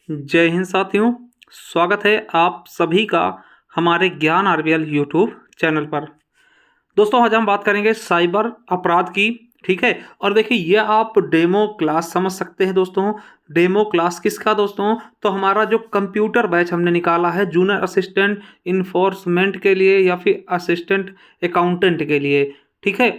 जय हिंद साथियों। स्वागत है आप सभी का हमारे ज्ञान आरबीएल यूट्यूब चैनल पर। दोस्तों आज हम बात करेंगे साइबर अपराध की। ठीक है, और देखिए ये आप डेमो क्लास समझ सकते हैं दोस्तों। डेमो क्लास किसका दोस्तों? तो हमारा जो कंप्यूटर बैच हमने निकाला है जूनियर असिस्टेंट इन्फोर्समेंट के लिए या फिर असिस्टेंट अकाउंटेंट के लिए। ठीक है,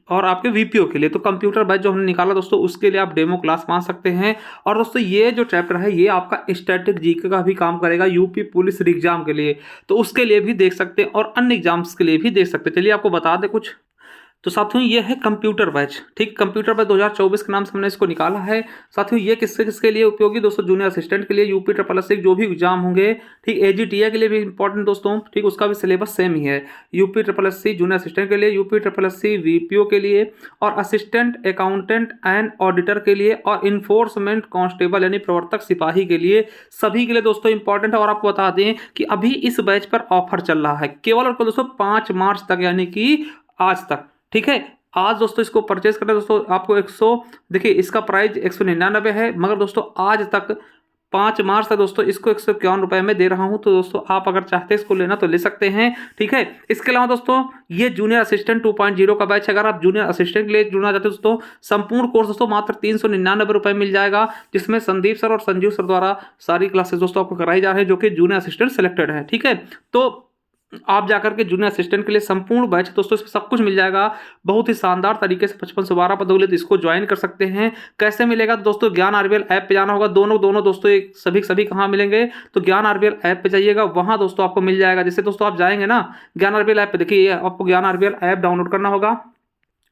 और आपके वीपीओ के लिए। तो कंप्यूटर बैच जो हमने निकाला दोस्तों उसके लिए आप डेमो क्लास मान सकते हैं। और दोस्तों ये जो चैप्टर है ये आपका स्टैटिक जीके का भी काम करेगा यूपी पुलिस एग्जाम के लिए। तो उसके लिए भी देख सकते हैं और अन्य एग्जाम्स के लिए भी देख सकते हैं। चलिए आपको बता दें कुछ। तो साथियों ये है कंप्यूटर बैच। ठीक, कंप्यूटर बैच 2024 के नाम से हमने इसको निकाला है। साथियों ये किसके किसके लिए उपयोगी दोस्तों? जूनियर असिस्टेंट के लिए, यूपी ट्रिपल एस जो भी एग्जाम होंगे। ठीक, एजीटीए के लिए भी इंपॉर्टेंट दोस्तों। ठीक, उसका भी सिलेबस सेम ही है। UP triple S junior assistant के लिए, यूपी ट्रिपल एस वीपीओ के लिए, और असिस्टेंट अकाउंटेंट एंड ऑडिटर के लिए, और इन्फोर्समेंट कांस्टेबल यानी प्रवर्तक सिपाही के लिए, सभी के लिए दोस्तों इंपॉर्टेंट है। और आपको बता दें कि अभी इस बैच पर ऑफर चल रहा है केवल और केवल दोस्तों 5 मार्च तक, यानी कि आज तक। ठीक है, आज दोस्तों इसको परचेज करना दोस्तों आपको 100, देखिए इसका प्राइस 199 है, मगर दोस्तों आज तक 5 मार्च तक दोस्तों इसको 151 रुपए में दे रहा हूं। तो दोस्तों आप अगर चाहते हैं इसको लेना तो ले सकते हैं। ठीक है, इसके अलावा दोस्तों ये जूनियर असिस्टेंट 2.0 का बैच है। अगर आप जूनियर असिस्टेंट के लिए जुड़ना चाहते हो दोस्तों, संपूर्ण कोर्स दोस्तों मात्र 399 रुपए मिल जाएगा, जिसमें संदीप सर और संजीव सर द्वारा सारी क्लासेस दोस्तों आपको कराई जा रही है, जो कि जूनियर असिस्टेंट सेलेक्टेड है। ठीक है, तो आप जाकर के जूनियर असिस्टेंट के लिए संपूर्ण बैच दोस्तों इसमें सब कुछ मिल जाएगा बहुत ही शानदार तरीके से। 55 से 12 पदों के लिए तो इसको ज्वाइन कर सकते हैं। कैसे मिलेगा? तो दोस्तों ज्ञान आरबीएल ऐप पे जाना होगा। दोनों दोस्तों एक सभी कहाँ मिलेंगे? तो ज्ञान आरबीएल ऐप पे जाइएगा, वहां दोस्तों आपको मिल जाएगा। जैसे दोस्तों आप जाएंगे ना ज्ञान आरबीएल ऐप पे, देखिए आपको ज्ञान आरबीएल ऐप डाउनलोड करना होगा।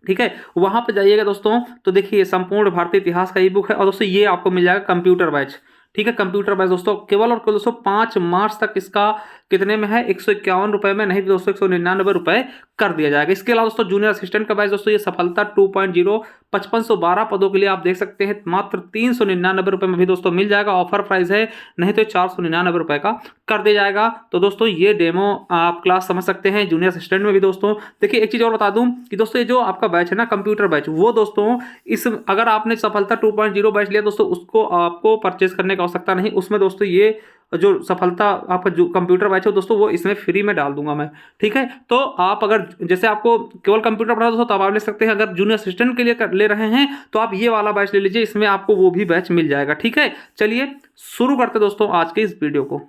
ठीक है, वहां पे जाइएगा दोस्तों, तो देखिए संपूर्ण भारतीय इतिहास का ई बुक है, और दोस्तों ये आपको मिल जाएगा कंप्यूटर बैच। ठीक है, कंप्यूटर बैच दोस्तों केवल और केवल दोस्तों 5 मार्च तक इसका कितने में है? 151 रुपए में, नहीं दोस्तों 199 रुपए कर दिया जाएगा। इसके अलावा दोस्तों जूनियर असिस्टेंट का बैच दोस्तों ये सफलता 2.0 5512 पदों के लिए आप देख सकते हैं मात्र 399 रुपए में भी दोस्तों मिल जाएगा। ऑफर प्राइस है, नहीं तो 499 रुपए का कर दिया जाएगा। तो दोस्तों ये डेमो आप क्लास समझ सकते हैं जूनियर असिस्टेंट में भी दोस्तों। देखिए एक चीज और बता दूं कि दोस्तों ये जो आपका बैच है ना कंप्यूटर बैच, वो दोस्तों इस अगर आपने सफलता 2.0 बैच लिया दोस्तों उसको आपको परचेज करने की आवश्यकता नहीं। उसमें दोस्तों ये जो सफलता आपका जो कंप्यूटर बैच है दोस्तों वो इसमें फ्री में डाल दूंगा मैं। ठीक है, तो आप अगर जैसे आपको केवल कंप्यूटर पढ़ा दोस्तों तो आप ले सकते हैं। अगर जूनियर असिस्टेंट के लिए ले रहे हैं तो आप ये वाला बैच ले लीजिए, इसमें आपको वो भी बैच मिल जाएगा। ठीक है, चलिए शुरू करते दोस्तों आज के इस वीडियो को।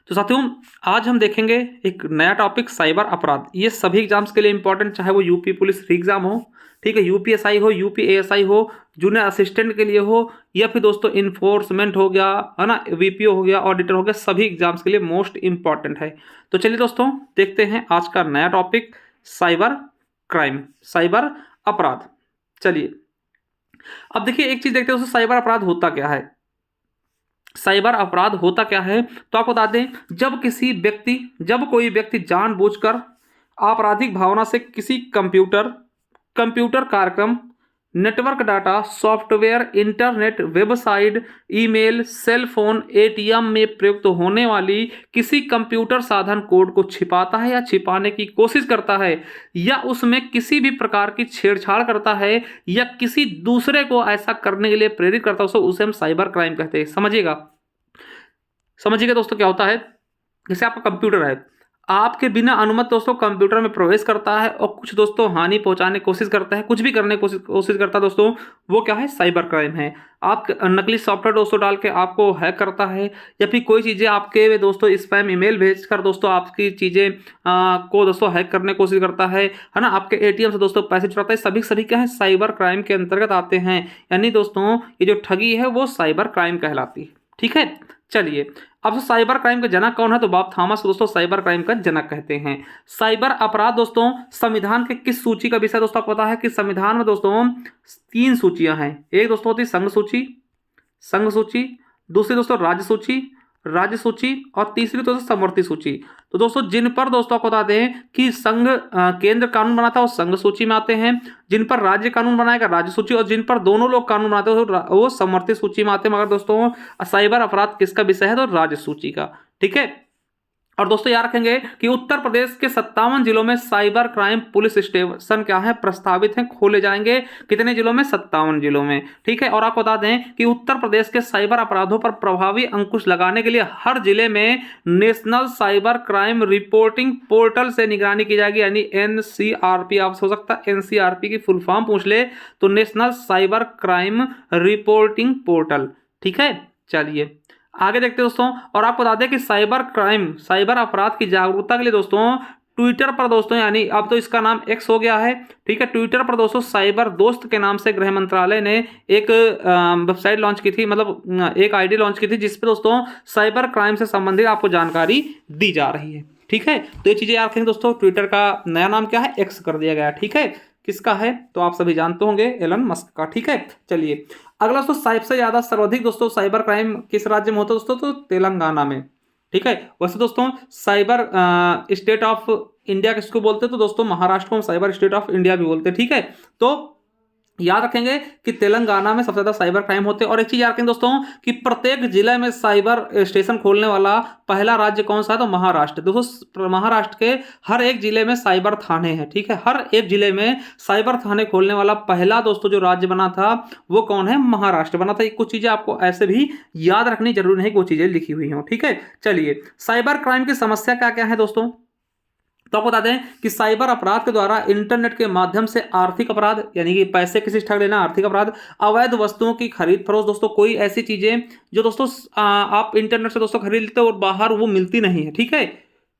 तो साथियों आज हम देखेंगे एक नया टॉपिक, साइबर अपराध। ये सभी एग्जाम्स के लिए इंपॉर्टेंट, चाहे वो यूपी पुलिस एग्जाम हो, ठीक है, यूपीएसआई हो, यूपीएएसआई हो, जूनियर असिस्टेंट के लिए हो, या फिर दोस्तों इन्फोर्समेंट हो गया है ना, वीपीओ हो गया, ऑडिटर हो गया, सभी एग्जाम्स के लिए मोस्ट इंपॉर्टेंट है। तो चलिए दोस्तों देखते हैं आज का नया टॉपिक, साइबर क्राइम, साइबर अपराध। चलिए अब देखिए एक चीज देखते हैं दोस्तों, साइबर अपराध होता क्या है। साइबर अपराध होता क्या है तो आपको बता दें, जब कोई व्यक्ति जानबूझकर आपराधिक भावना से किसी कंप्यूटर कार्यक्रम, network data, software, internet, website, email, cell phone, ATM में प्रयुक्त होने वाली किसी कंप्यूटर साधन कोड को छिपाता है या छिपाने की कोशिश करता है, या उसमें किसी भी प्रकार की छेड़छाड़ करता है, या किसी दूसरे को ऐसा करने के लिए प्रेरित करता है, उसे हम साइबर क्राइम कहते हैं। समझिएगा दोस्तों क्या होता है। जैसे आपका कंप्यूटर है, आपके बिना अनुमति दोस्तों कंप्यूटर में प्रवेश करता है और कुछ दोस्तों हानि पहुंचाने की कोशिश करता है, कुछ भी करने की कोशिश करता है दोस्तों, वो क्या है? साइबर क्राइम है। आप नकली सॉफ्टवेयर दोस्तों डाल के आपको हैक करता है, या फिर कोई चीज़ें आपके दोस्तों स्पैम ईमेल भेजकर दोस्तों आपकी चीज़ें को दोस्तों हैक करने की कोशिश करता है ना, आपके एटीएम से दोस्तों पैसे चुराता है। सभी क्या है? साइबर क्राइम के अंतर्गत आते हैं। यानी दोस्तों ये जो ठगी है वो साइबर क्राइम कहलाती है। ठीक है, चलिए अब साइबर क्राइम का जनक कौन है? तो बॉब थॉमस दोस्तों साइबर क्राइम का जनक कहते हैं। साइबर अपराध दोस्तों संविधान के किस सूची का विषय दोस्तों? आपको पता है कि संविधान में दोस्तों 3 सूचियां हैं। एक दोस्तों होती संघ सूची, दूसरी दोस्तों राज्य सूची, और तीसरी दोस्तों समवर्ती सूची। तो दोस्तों जिन पर दोस्तों आपको बता दें कि संघ केंद्र कानून बनाता है वो संघ सूची में आते हैं, जिन पर राज्य कानून बनाएगा राज्य सूची, और जिन पर दोनों लोग कानून बनाते हैं वो समवर्ती सूची में आते हैं। मगर दोस्तों साइबर अपराध किसका विषय है? तो राज्य सूची का। ठीक है, और दोस्तों याद रखेंगे कि उत्तर प्रदेश के 57 जिलों में साइबर क्राइम पुलिस स्टेशन क्या है, प्रस्तावित हैं, खोले जाएंगे। कितने जिलों में? 57 जिलों में। ठीक है। और आपको बता दें कि उत्तर प्रदेश के साइबर अपराधों पर प्रभावी अंकुश लगाने के लिए हर जिले में national cyber crime reporting portal से निगरानी की जाएगी, यानी NCRP। आप हो सकता है NCRP की फुल फॉर्म पूछ ले तो national cyber crime reporting portal. ठीक है। चलिए आगे देखते हैं दोस्तों। और आपको बता दें कि साइबर क्राइम, साइबर अपराध की जागरूकता के लिए दोस्तों ट्विटर पर दोस्तों, यानी अब तो इसका नाम X हो गया है। ठीक है। ट्विटर पर दोस्तों साइबर दोस्त के नाम से गृह मंत्रालय ने एक वेबसाइट लॉन्च की थी, मतलब एक आईडी लॉन्च की थी, जिसपे दोस्तों साइबर क्राइम से संबंधित आपको जानकारी दी जा रही है। ठीक है। तो ये चीजें याद रखेंगे दोस्तों। ट्विटर का नया नाम क्या है? X कर दिया गया। ठीक है। किसका है? तो आप सभी जानते होंगे, एलन मस्क का। ठीक है। चलिए अगला दोस्तों, सबसे ज्यादा सर्वाधिक दोस्तों साइबर क्राइम किस राज्य में होता है दोस्तों? तो तेलंगाना में। ठीक है। वैसे दोस्तों साइबर स्टेट ऑफ इंडिया किसको बोलते हैं? तो दोस्तों महाराष्ट्र को हम साइबर स्टेट ऑफ इंडिया भी बोलते हैं। ठीक है। तो याद रखेंगे कि तेलंगाना में सबसे ज्यादा साइबर क्राइम होते हैं। और एक चीज याद रखेंगे दोस्तों कि प्रत्येक जिले में साइबर स्टेशन खोलने वाला पहला राज्य कौन सा है? तो महाराष्ट्र। दोस्तों महाराष्ट्र के हर एक जिले में साइबर थाने हैं। ठीक है। हर एक जिले में साइबर थाने खोलने वाला पहला दोस्तों जो राज्य बना था वो कौन है? महाराष्ट्र बना था। कुछ चीजें आपको ऐसे भी याद रखनी जरूरी नहीं कि वो चीजें लिखी हुई हों। ठीक है। चलिए साइबर क्राइम की समस्या क्या क्या है दोस्तों? तो आपको बता दें कि साइबर अपराध के द्वारा इंटरनेट के माध्यम से आर्थिक अपराध, यानी कि पैसे किसी से ठग लेना, आर्थिक अपराध, अवैध वस्तुओं की खरीद फरोख्त दोस्तों, कोई ऐसी चीजें जो दोस्तों आप इंटरनेट से दोस्तों खरीद लेते हो और बाहर वो मिलती नहीं है। ठीक है।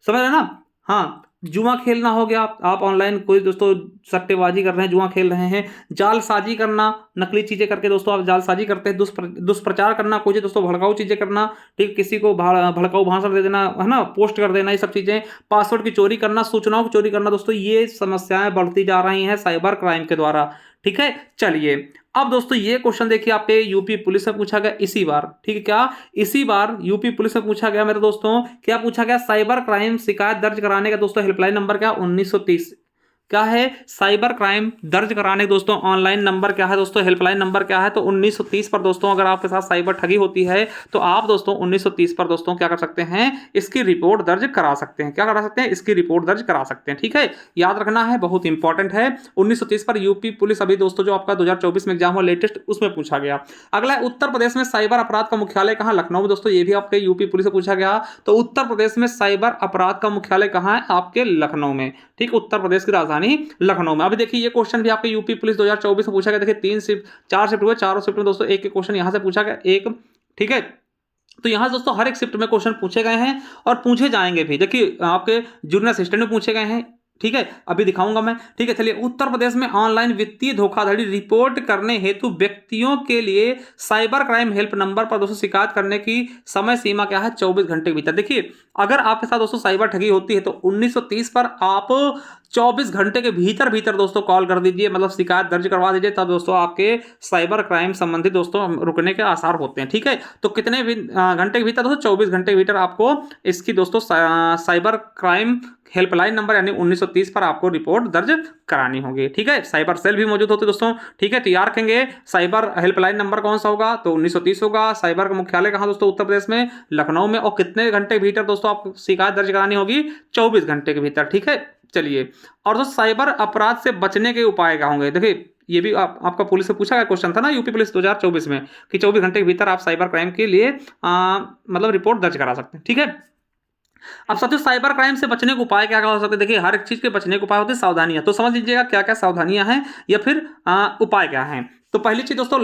समझ रहे हैं ना? हाँ। जुआ खेलना हो गया, आप ऑनलाइन कोई दोस्तों सट्टेबाजी कर रहे हैं, जुआ खेल रहे हैं। जालसाजी करना, नकली चीजें करके दोस्तों आप जालसाजी करते हैं। दुष्प्रचार करना, कोई दोस्तों भड़काऊ चीजें करना, ठीक, किसी को भड़काऊ भाषण दे देना, है ना, पोस्ट कर देना, ये सब चीजें। पासवर्ड की चोरी करना, सूचनाओं की चोरी करना दोस्तों, ये समस्याएं बढ़ती जा रही हैं साइबर क्राइम के द्वारा। ठीक है। चलिए अब दोस्तों ये क्वेश्चन देखिए आपके यूपी पुलिस में पूछा गया इसी बार। ठीक है। क्या इसी बार यूपी पुलिस में पूछा गया मेरे दोस्तों? क्या पूछा गया? साइबर क्राइम शिकायत दर्ज कराने का दोस्तों हेल्पलाइन नंबर क्या? 1930। क्या है? साइबर क्राइम दर्ज कराने दोस्तों ऑनलाइन नंबर क्या है दोस्तों? हेल्पलाइन नंबर क्या है? तो 1930 पर दोस्तों अगर आपके साथ साइबर ठगी होती है तो आप दोस्तों 1930 पर दोस्तों क्या कर सकते हैं? इसकी रिपोर्ट दर्ज करा सकते हैं। क्या करा सकते हैं? इसकी रिपोर्ट दर्ज करा सकते हैं। ठीक है। याद रखना है, बहुत इंपॉर्टेंट है। 1930 पर यूपी पुलिस अभी दोस्तों जो आपका 2024 में एग्जाम हुआ लेटेस्ट, उसमें पूछा गया। अगला है उत्तर प्रदेश में साइबर अपराध का मुख्यालय कहां? लखनऊ में दोस्तों, ये भी आपके यूपी पुलिस से पूछा गया। तो उत्तर प्रदेश में साइबर अपराध का मुख्यालय कहां है? आपके लखनऊ में। ठीक। उत्तर प्रदेश की राजधानी लखनऊ में। अभी देखिए ये क्वेश्चन भी आपके यूपी पुलिस 2024 में पूछा गया। देखिए 4 शिफ्ट हुए, चारों शिफ्ट में दोस्तों एक एक क्वेश्चन यहां से पूछा गया, एक। ठीक है। तो यहां दोस्तों हर एक शिफ्ट में क्वेश्चन पूछे गए हैं और पूछे जाएंगे भी। देखिए आपके जूनियर असिस्टेंट में पूछे गए हैं। ठीक है। अभी दिखाऊंगा मैं। ठीक है। चलिए उत्तर प्रदेश में ऑनलाइन वित्तीय धोखाधड़ी रिपोर्ट करने हेतु व्यक्तियों के लिए साइबर क्राइम हेल्प नंबर पर दोस्तों शिकायत करने की समय सीमा क्या है? 24 घंटे के भीतर। देखिए अगर आपके साथ दोस्तों साइबर ठगी होती है तो 1930 पर आप 24 घंटे के भीतर भीतर दोस्तों कॉल कर दीजिए, मतलब शिकायत दर्ज करवा दीजिए, तब दोस्तों आपके साइबर क्राइम संबंधित दोस्तों रुकने के आसार होते हैं। ठीक है। तो कितने घंटे के भीतर दोस्तों? 24 घंटे के भीतर आपको इसकी दोस्तों साइबर क्राइम हेल्पलाइन नंबर यानी 1930 पर आपको रिपोर्ट दर्ज करानी होगी। ठीक है। साइबर सेल भी मौजूद होते दोस्तों। ठीक है। तो याद रखेंगे साइबर हेल्पलाइन नंबर कौन सा होगा? तो 1930 होगा। साइबर का मुख्यालय कहां दोस्तों? उत्तर प्रदेश में लखनऊ में। और कितने घंटे के भीतर दोस्तों आपको शिकायत दर्ज करानी होगी? 24 घंटे के भीतर। ठीक है। चलिए और दोस्तों साइबर अपराध से बचने के उपाय क्या होंगे? देखिए ये भी आपका पुलिस से पूछा गया क्वेश्चन था ना यूपी पुलिस 2024 में कि 24 घंटे के भीतर आप साइबर क्राइम के लिए मतलब रिपोर्ट दर्ज करा सकते हैं। ठीक है। अब साथियों साइबर क्राइम से बचने के उपाय क्या क्या हो सकते हैं? देखिए हर एक चीज के बचने के उपाय होते हैं, सावधानियां। तो समझ लीजिएगा क्या क्या सावधानियां हैं या फिर उपाय क्या हैं। तो पहली चीज दोस्तों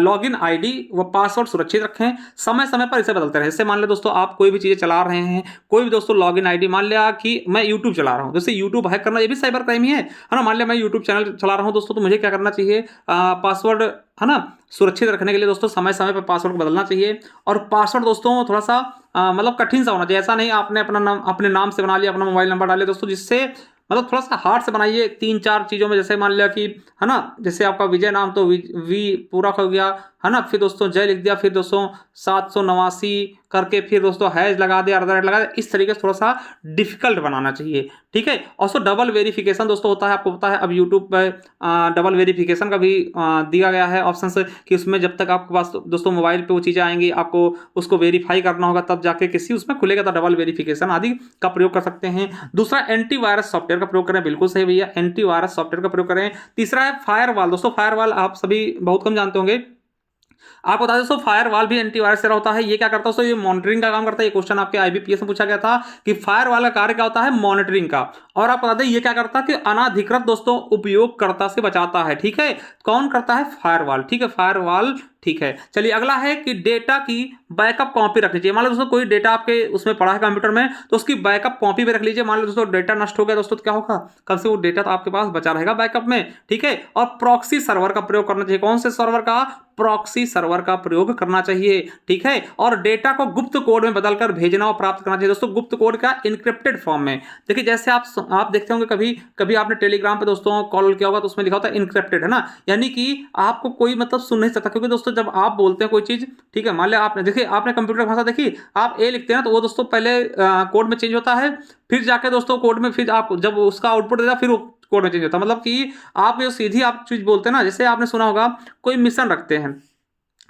लॉगिन आईडी व पासवर्ड सुरक्षित रखें, समय समय पर इसे बदलते रहें। जैसे मान लो दोस्तों आप कोई भी चीजें चला रहे हैं, कोई भी दोस्तों लॉगिन आईडी, मान लिया कि मैं यूट्यूब चला रहा हूं, जैसे यूट्यूब हैक करना ये भी साइबर क्राइम ही है ना। मान लिया मैं यूट्यूब चैनल चला रहा हूं दोस्तों, तो मुझे क्या करना चाहिए? पासवर्ड है ना सुरक्षित रखने के लिए दोस्तों समय समय पर पासवर्ड को बदलना चाहिए। और पासवर्ड दोस्तों थोड़ा सा मतलब कठिन सा होना चाहिए। ऐसा नहीं आपने अपने नाम से बना लिया, अपना मोबाइल नंबर डाले दोस्तों, जिससे मतलब थोड़ा सा हार्ड से बनाइए। 3-4 चीज़ों में, जैसे मान लिया कि है ना, जैसे आपका विजय नाम तो वी पूरा हो गया है ना, फिर दोस्तों जय लिख दिया, फिर दोस्तों 789 करके फिर दोस्तों हैश लगा दे, अदर लगा दे, इस तरीके से थोड़ा सा डिफिकल्ट बनाना चाहिए, ठीक है। और डबल वेरिफिकेशन दोस्तों होता है, आपको पता है अब यूट्यूब पर डबल वेरिफिकेशन का भी दिया गया है ऑप्शन से, कि उसमें जब तक आपके पास दोस्तों मोबाइल पे वो चीज़ें आएंगी, आपको उसको वेरीफाई करना होगा, तब जाके किसी उसमें खुलेगा, तो डबल वेरिफिकेशन आदि का प्रयोग कर सकते हैं। दूसरा एंटीवायरस सॉफ्टवेयर का प्रयोग करें, बिल्कुल सही भैया, एंटीवायरस सॉफ्टवेयर का प्रयोग करें। तीसरा है फायरवॉल। दोस्तों फायरवॉल आप सभी बहुत कम जानते होंगे, आपको बता दें दोस्तों फायरवॉल भी एंटीवायरस से होता है। ये क्या करता है दोस्तों, ये मॉनिटरिंग का काम करता है। ये क्वेश्चन आपके आईबीपीएस में पूछा गया था कि फायरवॉल का कार्य क्या होता है, मॉनिटरिंग का। और आप बता दें ये क्या करता है कि अनाधिकृत दोस्तों उपयोगकर्ता से बचाता है, ठीक है। कौन करता है, फायरवॉल, ठीक है, फायरवॉल, ठीक है। चलिए अगला है कि डेटा की बैकअप कॉपी रख लीजिए। मान लो दोस्तों कोई डेटा आपके उसमें पड़ा है कंप्यूटर में, तो उसकी बैकअप कॉपी भी रख लीजिए। मान लो दोस्तों डेटा नष्ट हो गया दोस्तों, तो क्या होगा, कब से वो डेटा तो आपके पास बचा रहेगा बैकअप में, ठीक है। और प्रॉक्सी सर्वर का प्रयोग करना चाहिए। कौन से सर्वर का, प्रॉक्सी सर्वर का प्रयोग करना चाहिए, ठीक है। और डेटा को गुप्त कोड में बदलकर भेजना और प्राप्त करना चाहिए दोस्तों, गुप्त कोड का इनक्रिप्टेड फॉर्म में। देखिए जैसे आप देखते होंगे कभी कभी आपने टेलीग्राम पे दोस्तों कॉल किया होगा, तो उसमें लिखा होता है इनक्रिप्टेड, है ना, यानी कि आपको कोई मतलब सुन नहीं सकता। क्योंकि दोस्तों जब आप बोलते हैं कोई चीज, ठीक है, मान लिया आपने देखिए आपने कंप्यूटर भाषा देखी, आप ए लिखते हैं ना, तो वो दोस्तों पहले कोड में चेंज होता है, फिर जाके दोस्तों कोड में, फिर आप जब उसका आउटपुट देता फिर वो कोड में चेंज होता है। मतलब कि आप जो सीधी आप चीज बोलते हैं ना, जैसे आपने सुना होगा कोई मिशन रखते हैं,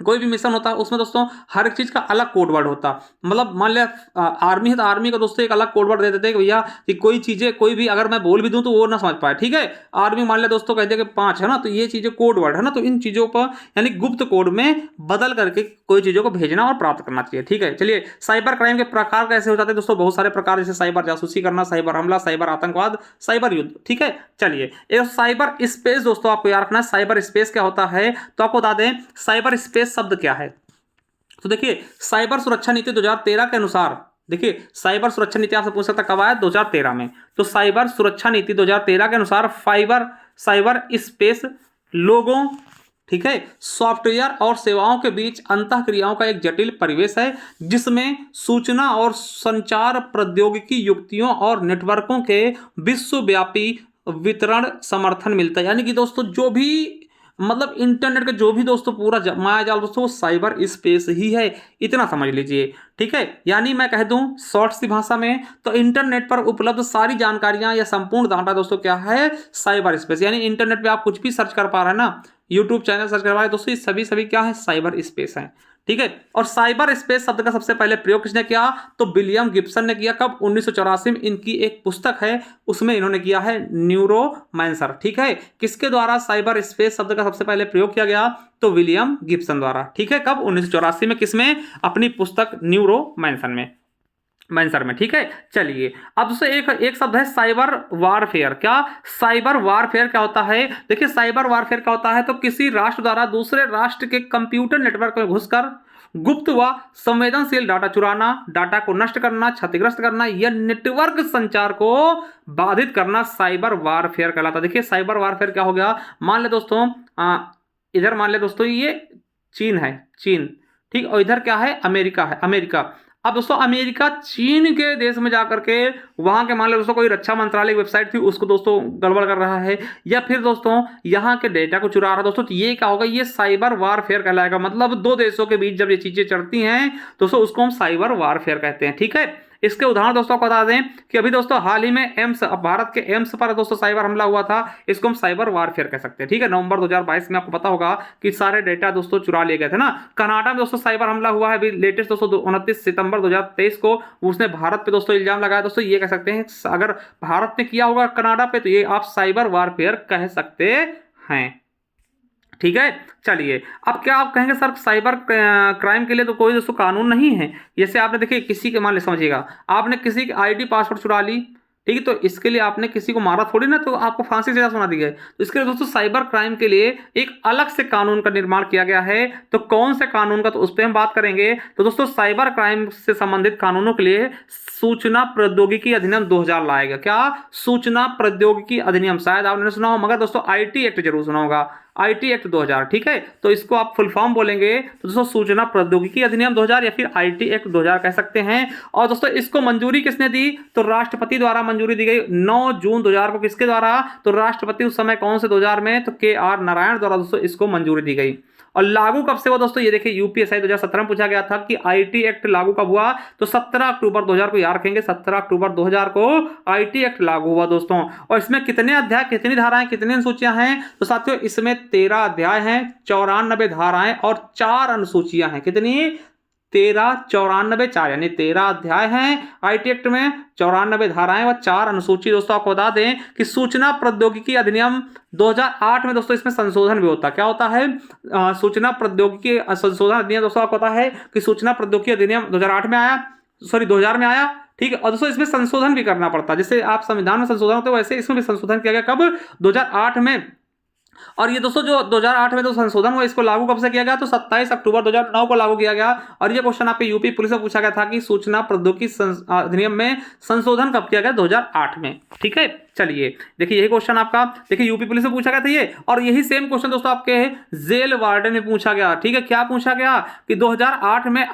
कोई भी मिशन होता है उसमें दोस्तों हर एक चीज का अलग कोड वर्ड होता। मतलब मान लिया आर्मी है, तो आर्मी का दोस्तों एक अलग कोड वर्ड दे देते हैं कि भैया कि कोई चीजें कोई भी अगर मैं बोल भी दूं तो वो ना समझ पाए, ठीक है। आर्मी मान लिया दोस्तों कहते हैं कि 5 है ना, तो ये चीजें कोड वर्ड है ना, तो इन चीजों पर यानी गुप्त कोड में बदल करके कोई चीजों को भेजना और प्राप्त करना चाहिए, ठीक है। चलिए साइबर क्राइम के प्रकार कैसे हो जाते हैं दोस्तों, बहुत सारे प्रकार, जैसे साइबर जासूसी करना, साइबर हमला, साइबर आतंकवाद, साइबर युद्ध, ठीक है। चलिए एक साइबर स्पेस दोस्तों आपको याद रखना है, साइबर स्पेस क्या होता है, तो आपको बता दें साइबर स्पेस शब्द क्या है। तो देखिए साइबर सुरक्षा नीति 2013 के अनुसार, देखिए साइबर सुरक्षा नीति आपसे पूछ सकता कब आया, 2013 में। तो साइबर सुरक्षा नीति 2013 के अनुसार साइबर स्पेस लोगों, ठीक है, सॉफ्टवेयर और सेवाओं के बीच अंतःक्रियाओं का एक जटिल परिवेश है, जिसमें सूचना और संचार प्रौद्योगिकी युक्तियों और नेटवर्कों के विश्वव्यापी वितरण समर्थन मिलता है। यानी कि दोस्तों जो भी मतलब इंटरनेट का जो भी दोस्तों पूरा माया जाल दोस्तों वो साइबर स्पेस ही है, इतना समझ लीजिए, ठीक है। यानी मैं कह दूं शॉर्ट सी भाषा में, तो इंटरनेट पर उपलब्ध सारी जानकारियां या संपूर्ण डाटा दोस्तों क्या है, साइबर स्पेस। यानी इंटरनेट पे आप कुछ भी सर्च कर पा रहे हैं ना, यूट्यूब चैनल सर्च कर पा रहे हैं दोस्तों, ये सभी क्या है, साइबर स्पेस है, ठीक है। और साइबर स्पेस शब्द का सबसे पहले प्रयोग किसने किया, तो विलियम गिब्सन ने किया। कब, 1984 में। इनकी एक पुस्तक है उसमें इन्होंने किया है, न्यूरोमैंसर, ठीक है। किसके द्वारा साइबर स्पेस शब्द का सबसे पहले प्रयोग किया गया, तो विलियम गिब्सन द्वारा, ठीक है। कब, 1984 में। किसमें, अपनी पुस्तक न्यूरोमैंसर में, ठीक है। चलिए अब दोस्तों एक शब्द है साइबर वारफेयर। क्या, साइबर वारफेयर क्या होता है, देखिए साइबर वारफेयर क्या होता है, तो किसी राष्ट्र द्वारा दूसरे राष्ट्र के कंप्यूटर नेटवर्क में घुसकर गुप्त व संवेदनशील डाटा चुराना, डाटा को नष्ट करना, क्षतिग्रस्त करना या नेटवर्क संचार को बाधित करना साइबर वारफेयर कहलाता है। देखिए साइबर वारफेयर क्या हो गया, मान ले दोस्तों इधर मान ले दोस्तों ये चीन है, चीन, ठीक, और इधर क्या है, अमेरिका है, अमेरिका। अब दोस्तों अमेरिका चीन के देश में जाकर के वहां के मान लो दोस्तों कोई रक्षा मंत्रालय वेबसाइट थी उसको दोस्तों गड़बड़ कर रहा है, या फिर दोस्तों यहाँ के डेटा को चुरा रहा है दोस्तों, तो ये क्या होगा, ये साइबर वारफेयर कहलाएगा। मतलब दो देशों के बीच जब ये चीजें चढ़ती हैं दोस्तों उसको हम साइबर वारफेयर कहते हैं, ठीक है। इसके उदाहरण दोस्तों को बता दें कि अभी दोस्तों हाल ही में एम्स, भारत के एम्स पर दोस्तों साइबर हमला हुआ था, इसको हम साइबर वारफेयर कह सकते हैं, ठीक है। नवंबर 2022 में आपको पता होगा कि सारे डेटा दोस्तों चुरा लिए गए थे ना। कनाडा में दोस्तों साइबर हमला हुआ है अभी लेटेस्ट दोस्तों 29 सितंबर 2023 को, उसने भारत पे दोस्तों इल्जाम लगाया दोस्तों। ये कह सकते हैं अगर भारत ने किया होगा कनाडा पे, तो ये आप साइबर वारफेयर कह सकते हैं, ठीक है। चलिए अब क्या आप कहेंगे सर साइबर क्राइम के लिए तो कोई दोस्तों कानून नहीं है। जैसे आपने देखिए किसी के, मान ले समझिएगा आपने किसी की आईडी पासवर्ड चुरा ली, ठीक है, तो इसके लिए आपने किसी को मारा थोड़ी ना, तो आपको फांसी की सजा सुना दी गई। तो इसके लिए दोस्तों साइबर क्राइम के लिए एक अलग से कानून का निर्माण किया गया है। तो कौन से कानून का, तो उस पर हम बात करेंगे। तो दोस्तों साइबर क्राइम से संबंधित कानूनों के लिए सूचना प्रौद्योगिकी अधिनियम 2000 लाया गया। क्या, सूचना प्रौद्योगिकी अधिनियम, शायद आपने सुना हो, मगर दोस्तों आईटी एक्ट जरूर सुना होगा, आईटी एक्ट 2000, ठीक है। तो इसको आप फुल फॉर्म बोलेंगे तो दोस्तों सूचना प्रौद्योगिकी अधिनियम 2000 या फिर आईटी एक्ट 2000 कह सकते हैं। और दोस्तों इसको मंजूरी किसने दी, तो राष्ट्रपति द्वारा मंजूरी दी गई 9 जून 2000 को। किसके द्वारा, तो राष्ट्रपति उस समय कौन से 2000 में, तो के आर नारायण द्वारा दोस्तों इसको मंजूरी दी गई। और लागू कब से हुआ दोस्तों, ये देखिए यूपीएसआई 2017 में पूछा गया था कि आईटी एक्ट लागू कब हुआ, तो 17 अक्टूबर 2000 को याद रखेंगे, 17 अक्टूबर 2000 को आईटी एक्ट लागू हुआ दोस्तों। और इसमें कितने अध्याय, कितनी धाराएं, कितनी अनुसूचियां हैं, तो साथियों इसमें 13 अध्याय हैं, 94 धाराएं और 4 अनुसूचियां हैं। कितनी, 13, 94, 4, यानी 13 अध्याय हैं आईटी एक्ट में, 94 धाराएं व 4 अनुसूची। दोस्तों आपको बता दें कि सूचना प्रौद्योगिकी अधिनियम 2008 में दोस्तों इसमें संशोधन भी होता है। क्या होता है, सूचना प्रौद्योगिकी संशोधन अधिनियम। दोस्तों आपको पता है कि सूचना प्रौद्योगिकी अधिनियम 2008 में आया, सॉरी 2000 में आया, ठीक है। और दोस्तों इसमें संशोधन भी करना पड़ता है, जैसे आप संविधान में संशोधन होते हैं वैसे इसमें भी संशोधन किया गया। कब, 2008 में। और ये दोस्तों जो 2008 में जो संशोधन हुआ, इसको लागू कब से किया गया, तो 27 अक्टूबर 2009 को लागू किया गया। और ये क्वेश्चन आपके यूपी पुलिस में पूछा गया था कि सूचना प्रौद्योगिकी अधिनियम में संशोधन कब किया गया, 2008 में, ठीक है। चलिए देखिए यही क्वेश्चन आपका, देखिए यूपी पुलिस में पूछा गया था ये, और यही सेम क्वेश्चन दोस्तों आपके जेल वार्डन में पूछा गया, ठीक है। क्या पूछा गया कि 2008 में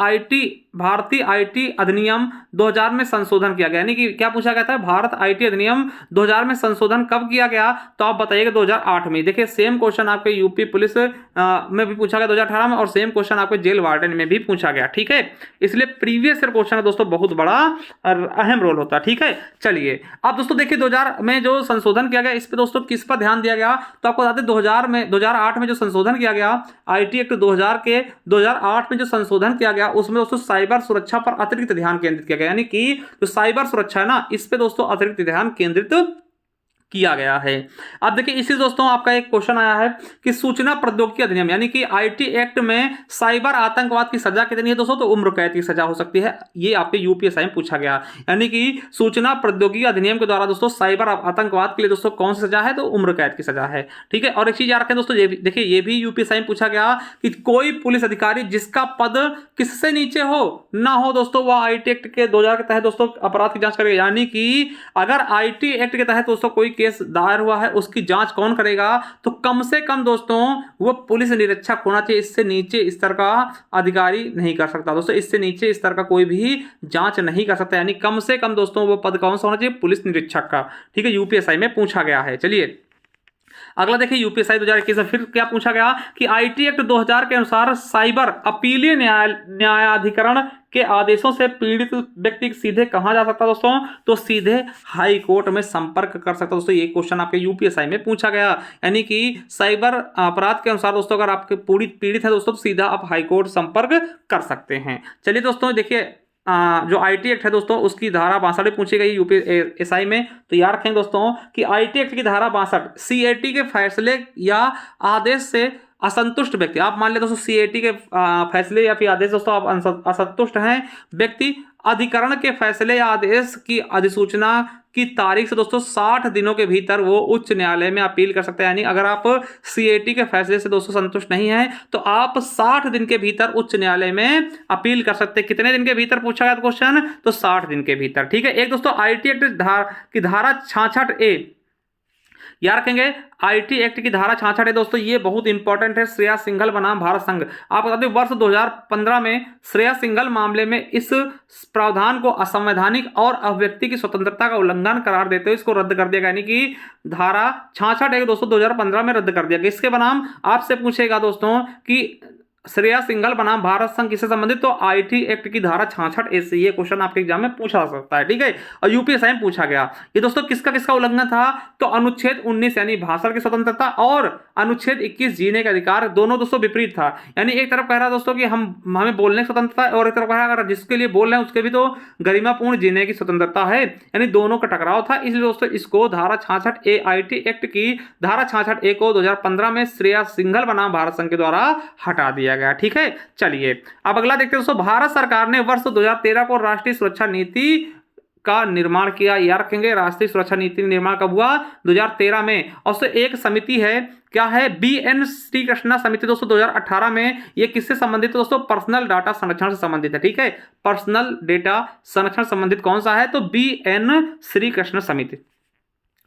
भारतीय आईटी अधिनियम 2000 में संशोधन किया गया, यानी कि क्या पूछा गया था, भारत आईटी अधिनियम 2000 में संशोधन कब किया गया, तो आप बताइएगा 2008 में। देखिए सेम क्वेश्चन आपके यूपी पुलिस में भी पूछा गया 2018 में, और सेम क्वेश्चन आपके जेल वार्डन में भी पूछा गया, ठीक है। इसलिए प्रीवियस ईयर क्वेश्चन दोस्तों बहुत बड़ा और अहम रोल होता है, ठीक है। चलिए अब दोस्तों देखिए 2000 में जो संशोधन किया गया, इस पे दोस्तों किस पर ध्यान दिया गया, तो आपको बताते 2008 में जो संशोधन किया गया आईटी एक्ट 2008 में जो संशोधन किया गया, उसमें दोस्तों साइबर सुरक्षा पर अतिरिक्त ध्यान केंद्रित किया गया, यानी कि जो साइबर सुरक्षा है ना, इस पे दोस्तों अतिरिक्त ध्यान केंद्रित किया गया है। अब देखिए इसी दोस्तों आपका एक क्वेश्चन आया है कि सूचना प्रौद्योगिकी अधिनियम यानी कि आईटी एक्ट में साइबर आतंकवाद की सजा कितनी है दोस्तों, तो उम्र कैद की सजा हो सकती है। ये आपके यूपीएसआई में पूछा गया, यानी कि सूचना प्रौद्योगिकी अधिनियम के द्वारा दोस्तों साइबर आतंकवाद के लिए दोस्तों कौन सी सजा है, तो उम्र कैद की सजा है, ठीक है। और एक चीज याद रखें दोस्तों, देखिए ये भी यूपीएसआई में पूछा गया कि कोई पुलिस अधिकारी जिसका पद किससे नीचे हो ना हो दोस्तों, वह आईटी एक्ट के 2000 के तहत दोस्तों अपराध की जांच करेगा। यानी कि अगर आईटी एक्ट के तहत दोस्तों कोई केस दायर हुआ है, उसकी जांच कौन करेगा, तो कम से कम दोस्तों वो पुलिस निरीक्षक होना चाहिए। इससे नीचे स्तर का अधिकारी नहीं कर सकता दोस्तों, इससे नीचे स्तर का कोई भी जांच नहीं कर सकता, यानी कम से कम दोस्तों वो पद कौन सा होना चाहिए, पुलिस निरीक्षक का, ठीक है। यूपीएसआई में पूछा गया है। चलिए अगला देखिए यूपीएसआई 2021 में फिर क्या पूछा गया कि आईटी एक्ट 2000 के अनुसार साइबर अपीलीय न्यायाधिकरण के आदेशों से पीड़ित व्यक्ति सीधे कहां जा सकता दोस्तों, तो सीधे हाई कोर्ट में संपर्क कर सकता दोस्तों। ये क्वेश्चन आपके यूपीएसआई में पूछा गया, यानी कि साइबर अपराध के अनुसार दोस्तों अगर आपके पीड़ित है दोस्तों, तो सीधा आप हाई कोर्ट संपर्क कर सकते हैं। चलिए दोस्तों देखिए जो आईटी एक्ट है दोस्तों उसकी धारा 62 में पूछी गई यूपीएसआई में, तो याद रखें दोस्तों कि आईटी एक्ट की धारा 62 सीएटी के फैसले या आदेश से असंतुष्ट व्यक्ति, आप मान ले दोस्तों सीएटी के फैसले या फिर आदेश दोस्तों आप असंतुष्ट हैं, व्यक्ति अधिकरण के फैसले या आदेश की अधिसूचना की तारीख से दोस्तों 60 दिनों के भीतर वो उच्च न्यायालय में अपील कर सकते हैं। यानी अगर आप सीएटी के फैसले से दोस्तों संतुष्ट नहीं हैं, तो आप 60 दिन के भीतर उच्च न्यायालय में अपील कर सकते हैं। कितने दिन के भीतर पूछा गया क्वेश्चन, तो 60 दिन के भीतर, ठीक है। एक दोस्तों आईटी एक्ट की धारा 66A याद रखेंगे, आईटी एक्ट की धारा 66 है दोस्तों, ये बहुत इंपॉर्टेंट है। श्रेया सिंघल बनाम भारत संघ, आप बता दें वर्ष 2015 में श्रेया सिंघल मामले में इस प्रावधान को असंवैधानिक और अभिव्यक्ति की स्वतंत्रता का उल्लंघन करार देते हुए इसको रद्द कर दिया गया, यानी कि धारा 66 दोस्तों 2015 में रद्द कर दिया गया। इसके बनाम आपसे पूछेगा दोस्तों कि श्रेया सिंघल बनाम भारत संघ किससे संबंधित, तो आईटी एक्ट की धारा 66A से। ये क्वेश्चन आपके एग्जाम में पूछा जा सकता है, ठीक है। और यूपीएसआई में पूछा गया ये दोस्तों किसका उल्लंघन था, तो अनुच्छेद 19 यानी भाषा की स्वतंत्रता और अनुच्छेद 21 जीने का अधिकार, दोनों दोस्तों विपरीत था। यानी एक तरफ कह रहा दोस्तों कि हमें बोलने की स्वतंत्रता है, और एक तरफ कह रहा अगर जिसके लिए बोल रहे हैं उसके भी तो गरिमापूर्ण जीने की स्वतंत्रता है, यानी दोनों का टकराव था। इसलिए दोस्तों इसको धारा 66A आईटी एक्ट की धारा 66A को 2015 में श्रेया सिंघल बनाम भारत संघ के द्वारा हटा दिया गया, ठीक है। चलिए अब अगला देखते हैं दोस्तों, भारत सरकार ने वर्ष 2013 को राष्ट्रीय सुरक्षा नीति का निर्माण किया। याद रखेंगे राष्ट्रीय सुरक्षा नीति निर्माण कब हुआ, 2013 में। और उससे एक समिति है, क्या है, BN श्रीकृष्णा समिति दोस्तों 2018 में। ये किससे संबंधित है दोस्तों, पर्सनल डाटा संरक्षण से संबंधित है, ठीक है। पर्सनल डेटा संरक्षण संबंधित कौन सा है, तो BN श्रीकृष्णा समिति,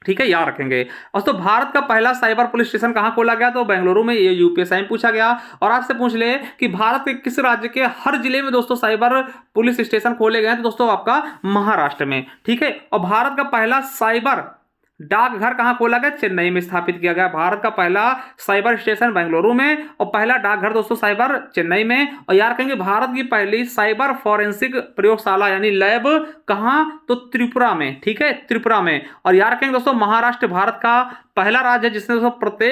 ठीक है, याद रखेंगे। और तो भारत का पहला साइबर पुलिस स्टेशन कहां खोला गया, तो बेंगलुरु में। ये यूपीएसआई में पूछा गया। और आपसे पूछ ले कि भारत के किस राज्य के हर जिले में दोस्तों साइबर पुलिस स्टेशन खोले गए, तो दोस्तों आपका महाराष्ट्र में, ठीक है। और भारत का पहला साइबर डाकघर कहाँ खोला गया? चेन्नई में स्थापित किया गया। भारत का पहला साइबर स्टेशन बेंगलुरु में और पहला डाकघर दोस्तों साइबर चेन्नई में। और यार कहेंगे भारत की पहली साइबर फॉरेंसिक प्रयोगशाला यानी लैब कहाँ? तो त्रिपुरा में, ठीक है, त्रिपुरा में। और यार कहेंगे दोस्तों महाराष्ट्र भारत का पहला राज्य है जिसने दोस्तों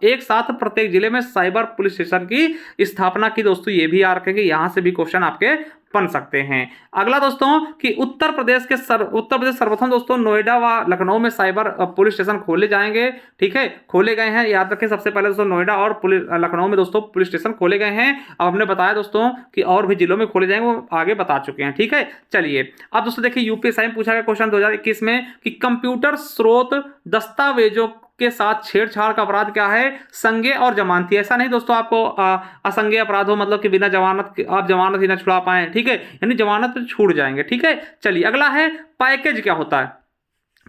एक साथ प्रत्येक जिले में साइबर पुलिस स्टेशन की स्थापना की। दोस्तों ये भी यार कहेंगे, यहां से भी क्वेश्चन आपके बन सकते हैं। अगला दोस्तों कि उत्तर प्रदेश सर्वप्रथम दोस्तों नोएडा व लखनऊ में साइबर पुलिस स्टेशन खोले जाएंगे, ठीक है, खोले गए हैं। याद रखें सबसे पहले दोस्तों नोएडा और लखनऊ में दोस्तों पुलिस स्टेशन खोले गए हैं। अब हमने बताया दोस्तों कि और भी जिलों में खोले जाएंगे, वो आगे बता चुके हैं, ठीक है। चलिए अब दोस्तों देखिए यूपीएससी में पूछा गया क्वेश्चन 2021 में कि कंप्यूटर स्रोत दस्तावेजों के साथ छेड़छाड़ का अपराध क्या है? संज्ञेय और जमानती। ऐसा नहीं दोस्तों आपको असंज्ञेय अपराध हो, मतलब कि बिना जमानत आप जमानत ही ना छुड़ा पाए, ठीक है, यानी जमानत पे छूट जाएंगे, ठीक है। चलिए अगला है पैकेज क्या होता है?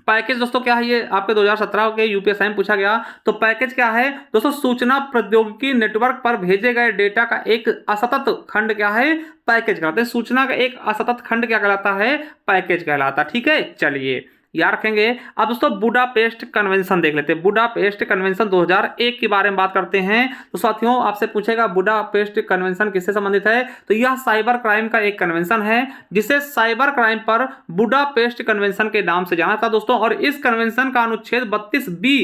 पैकेज दोस्तों क्या है? ये आपके 2017 के यूपीएससी में पूछा गया। तो पैकेज क्या है दोस्तों? सूचना प्रौद्योगिकी नेटवर्क पर भेजे गए डेटा का एक असतत खंड क्या है? पैकेज कहलाते हैं। सूचना का एक असतत खंड क्या कहलाता है? पैकेज कहलाता, ठीक है। चलिए याद रखेंगे। अब दोस्तों बुडापेस्ट कन्वेंशन देख लेते हैं। बुडापेस्ट कन्वेंशन 2001 के बारे में बात करते हैं। तो साथियों आपसे पूछेगा बुडापेस्ट कन्वेंशन किससे संबंधित है? तो यह साइबर क्राइम का एक कन्वेंशन है जिसे साइबर क्राइम पर बुडापेस्ट कन्वेंशन के नाम से जाना था दोस्तों। और इस कन्वेंशन का अनुच्छेद 32B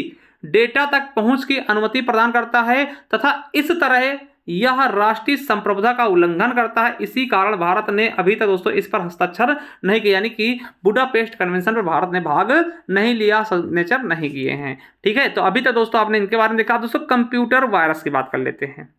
डेटा तक पहुंच की अनुमति प्रदान करता है तथा इस तरह यह राष्ट्रीय संप्रभुता का उल्लंघन करता है। इसी कारण भारत ने अभी तक दोस्तों इस पर हस्ताक्षर नहीं किया, यानी कि बुडापेस्ट कन्वेंशन पर भारत ने भाग नहीं लिया, सिग्नेचर नहीं किए हैं, ठीक है। तो अभी तक दोस्तों आपने इनके बारे में देखा। दोस्तों कंप्यूटर वायरस की बात कर लेते हैं।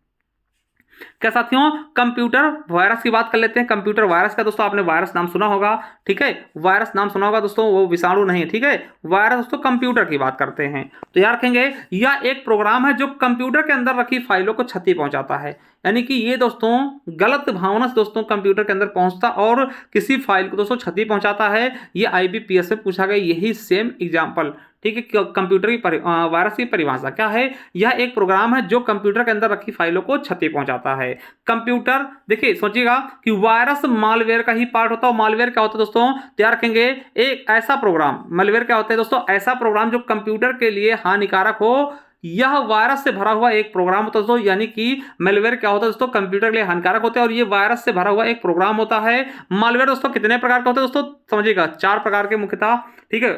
क्या साथियों? कंप्यूटर वायरस की बात कर लेते हैं। कंप्यूटर वायरस का दोस्तों आपने वायरस नाम सुना होगा, ठीक है, वायरस नाम सुना होगा दोस्तों, वो विषाणु नहीं है, ठीक है। वायरस दोस्तों कंप्यूटर की बात करते हैं। तो याद रखेंगे यह एक प्रोग्राम है जो कंप्यूटर के अंदर रखी फाइलों को क्षति पहुंचाता है, यानी कि ये दोस्तों गलत भावना से दोस्तों कंप्यूटर के अंदर पहुंचता और किसी फाइल को दोस्तों क्षति पहुंचाता है। ये IBPS में पूछा गया यही सेम एग्जांपल, ठीक है। कंप्यूटर की वायरस की परिभाषा क्या है? यह एक प्रोग्राम है जो कंप्यूटर के अंदर रखी फाइलों को क्षति पहुंचाता है। कंप्यूटर देखिए सोचिएगा कि वायरस मालवेयर का ही पार्ट होता है। मालवेयर क्या होता है दोस्तों? तैयार रखेंगे एक ऐसा प्रोग्राम, मालवेयर क्या होता है दोस्तों? ऐसा प्रोग्राम जो कंप्यूटर के लिए हानिकारक हो। यह वायरस से भरा हुआ एक प्रोग्राम होता है दोस्तों, यानी कि मालवेयर क्या होता है दोस्तों? कंप्यूटर के लिए हानिकारक होते हैं और ये वायरस से भरा हुआ एक प्रोग्राम होता है। मालवेयर दोस्तों कितने प्रकार का होता है दोस्तों? समझिएगा 4 प्रकार के मुख्यतः, ठीक है।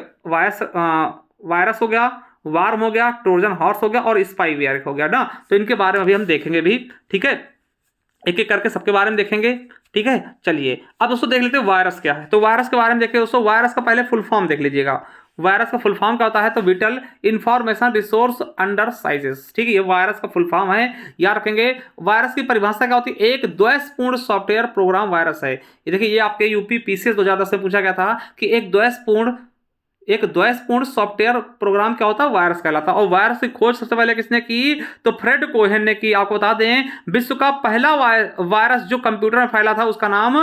वायरस हो गया, वार्म हो गया, ट्रोजन हॉर्स हो गया और स्पाईवेयर हो गया ना। तो इनके बारे में अभी हम देखेंगे भी, ठीक है, एक एक करके सबके बारे में देखेंगे, ठीक है। चलिए अब दोस्तों देख लेते हैं वायरस क्या है। तो वायरस के बारे में देखिए दोस्तों। वायरस का पहले फुल फॉर्म देख लीजिएगा। वायरस का फुल फॉर्म क्या होता है? तो whittle information resource under sizes, ठीक है, ये वायरस का फुल फॉर्म है, याद रखेंगे। वायरस की परिभाषा क्या होती है? एक द्वैषपूर्ण सॉफ्टवेयर प्रोग्राम वायरस है। ये देखिए ये आपके यूपी PCS 2010 में पूछा गया था कि एक द्वैषपूर्ण सॉफ्टवेयर प्रोग्राम क्या होता है? वायरस कहलाता है। और वायरस की खोज सबसे पहले किसने की? तो फ्रेड कोहेन ने की। आपको बता दें विश्व का पहला वायरस जो कंप्यूटर में फैला था उसका नाम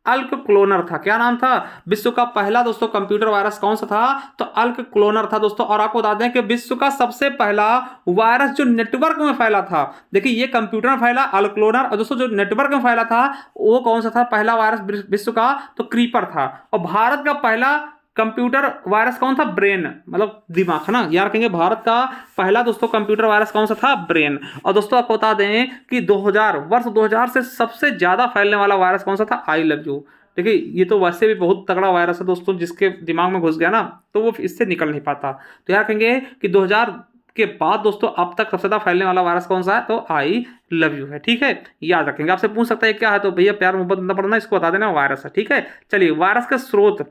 अल्क क्लोनर था। क्या नाम था? विश्व का पहला दोस्तों कंप्यूटर वायरस कौन सा था? तो अल्क क्लोनर था दोस्तों। और आपको बता दें कि विश्व का सबसे पहला वायरस जो नेटवर्क में फैला था, देखिए ये कंप्यूटर में फैला अल्क क्लोनर, और दोस्तों जो नेटवर्क में फैला था वो कौन सा था पहला वायरस विश्व का? तो क्रीपर था। और भारत का पहला कंप्यूटर वायरस कौन था? ब्रेन, मतलब दिमाग, है ना। यार कहेंगे भारत का पहला दोस्तों कंप्यूटर वायरस कौन सा था? ब्रेन। और दोस्तों आपको बता दें कि वर्ष 2000 से सबसे ज्यादा फैलने वाला वायरस कौन सा था? I love you. देखिए ये तो वैसे भी बहुत तगड़ा वायरस है दोस्तों, जिसके दिमाग में घुस गया ना तो वो इससे निकल नहीं पाता। तो यार कहेंगे कि 2000 के बाद दोस्तों अब तक सबसे ज्यादा फैलने वाला वायरस कौन सा है? तो आई लव यू है, ठीक है, याद रखेंगे। आपसे पूछ सकता है क्या है, तो भैया प्यार मोहब्बत ना पढ़ना, इसको बता देना वायरस है, ठीक है। चलिए वायरस का स्रोत,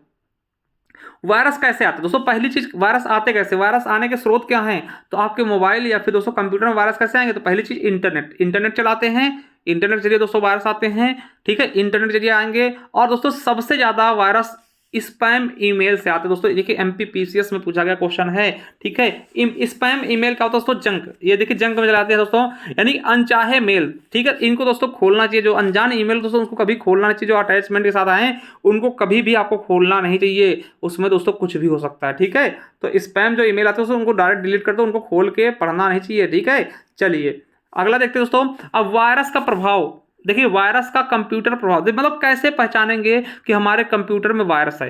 वायरस कैसे आते हैं दोस्तों? पहली चीज वायरस आते कैसे? वायरस आने के स्रोत क्या हैं? तो आपके मोबाइल या फिर दोस्तों कंप्यूटर में वायरस कैसे आएंगे? तो पहली चीज इंटरनेट चलाते हैं, इंटरनेट जरिए दोस्तों वायरस आते हैं, ठीक है, इंटरनेट जरिए आएंगे। और दोस्तों सबसे ज्यादा वायरस स्पैम ईमेल से आते हैं दोस्तों। देखिए MPPCS में पूछा गया क्वेश्चन है, ठीक है। स्पैम ईमेल क्या होता है दोस्तों? जंक, ये देखिए जंक में चलाते हैं दोस्तों, यानी अनचाहे मेल, ठीक है। इनको दोस्तों खोलना चाहिए। जो अनजान ईमेल दोस्तों उसको कभी खोलना नहीं चाहिए। जो अटैचमेंट के साथ आए उनको कभी भी आपको खोलना नहीं चाहिए, उसमें दोस्तों कुछ भी हो सकता है, ठीक है। तो स्पैम जो ईमेल आते हैं उनको डायरेक्ट डिलीट कर दो, उनको खोल के पढ़ना नहीं चाहिए, ठीक है। चलिए अगला देखते हैं दोस्तों। अब वायरस का प्रभाव देखिए, वायरस का कंप्यूटर प्रभाव, मतलब कैसे पहचानेंगे कि हमारे कंप्यूटर में वायरस है?